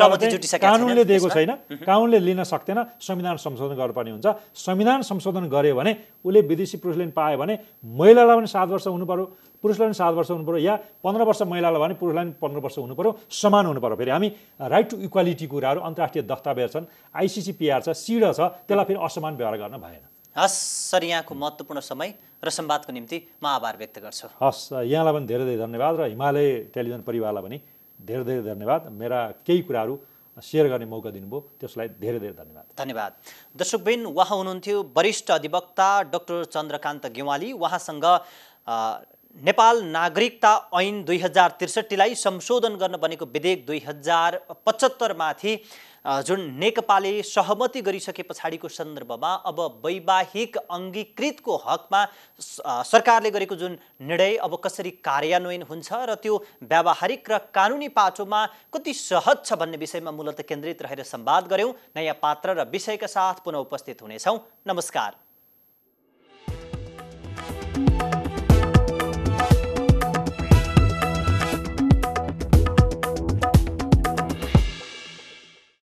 कानुनले दिएको छैन, कानुनले लिन सक्दैन। संविधान संशोधन गर्नुपर्ने हुन्छ। संविधान संशोधन गर्यो भने उसले विदेशी पुरुषले पायो भने महिलालाई पनि 7 वर्ष हुनु पर्यो, पुरुषलाई पनि 7 वर्ष हुनु पर्यो, या 15 वर्ष महिलालाई भने पुरुषलाई पनि 15 वर्ष हुनु पर्यो, समान हुनु पर्यो। फेरि हामी राइट टु इक्वालिटी कुराहरू अन्तर्राष्ट्रिय दस्तावेज छन्, ICCPR छ, सिडा छ, त्यसलाई फेरि असमान व्यवहार गर्न भएन। हस् सर, यहाँको महत्त्वपूर्ण समय र संवादको निम्ति म आभार व्यक्त गर्छु। हस्, यहाँलाई पनि धेरै धेरै धन्यवाद, र हिमालय टेलिभिजन परिवारलाई पनि धेरै धेरै धन्यवाद। मेरा केही कुराहरू सेयर गर्ने मौका दिनुभयो, त्यसलाई धेरै धेरै धन्यवाद। दर्शकबिन, उहाँ हुनुहुन्थ्यो वरिष्ठ अधिवक्ता डाक्टर चन्द्रकान्त गेवाली। उहाँसँग नेपाल नागरिकता ऐन 2063लाई संशोधन गर्न बनेको विधेयक 2075 माथि जुन नेकपाले सहमति गरिसके पछाडिको सन्दर्भमा अब वैवाहिक अङ्गीकृतको हकमा सरकारले गरेको जुन निर्णय अब कसरी कार्यान्वयन हुन्छ र त्यो व्यावहारिक र कानुनी पाटोमा कति सहज छ भन्ने विषयमा मूलतः केन्द्रित रहेर संवाद गर्यौं। नयाँ पात्र र विषयका साथ पुनः उपस्थित हुनेछौं। नमस्कार।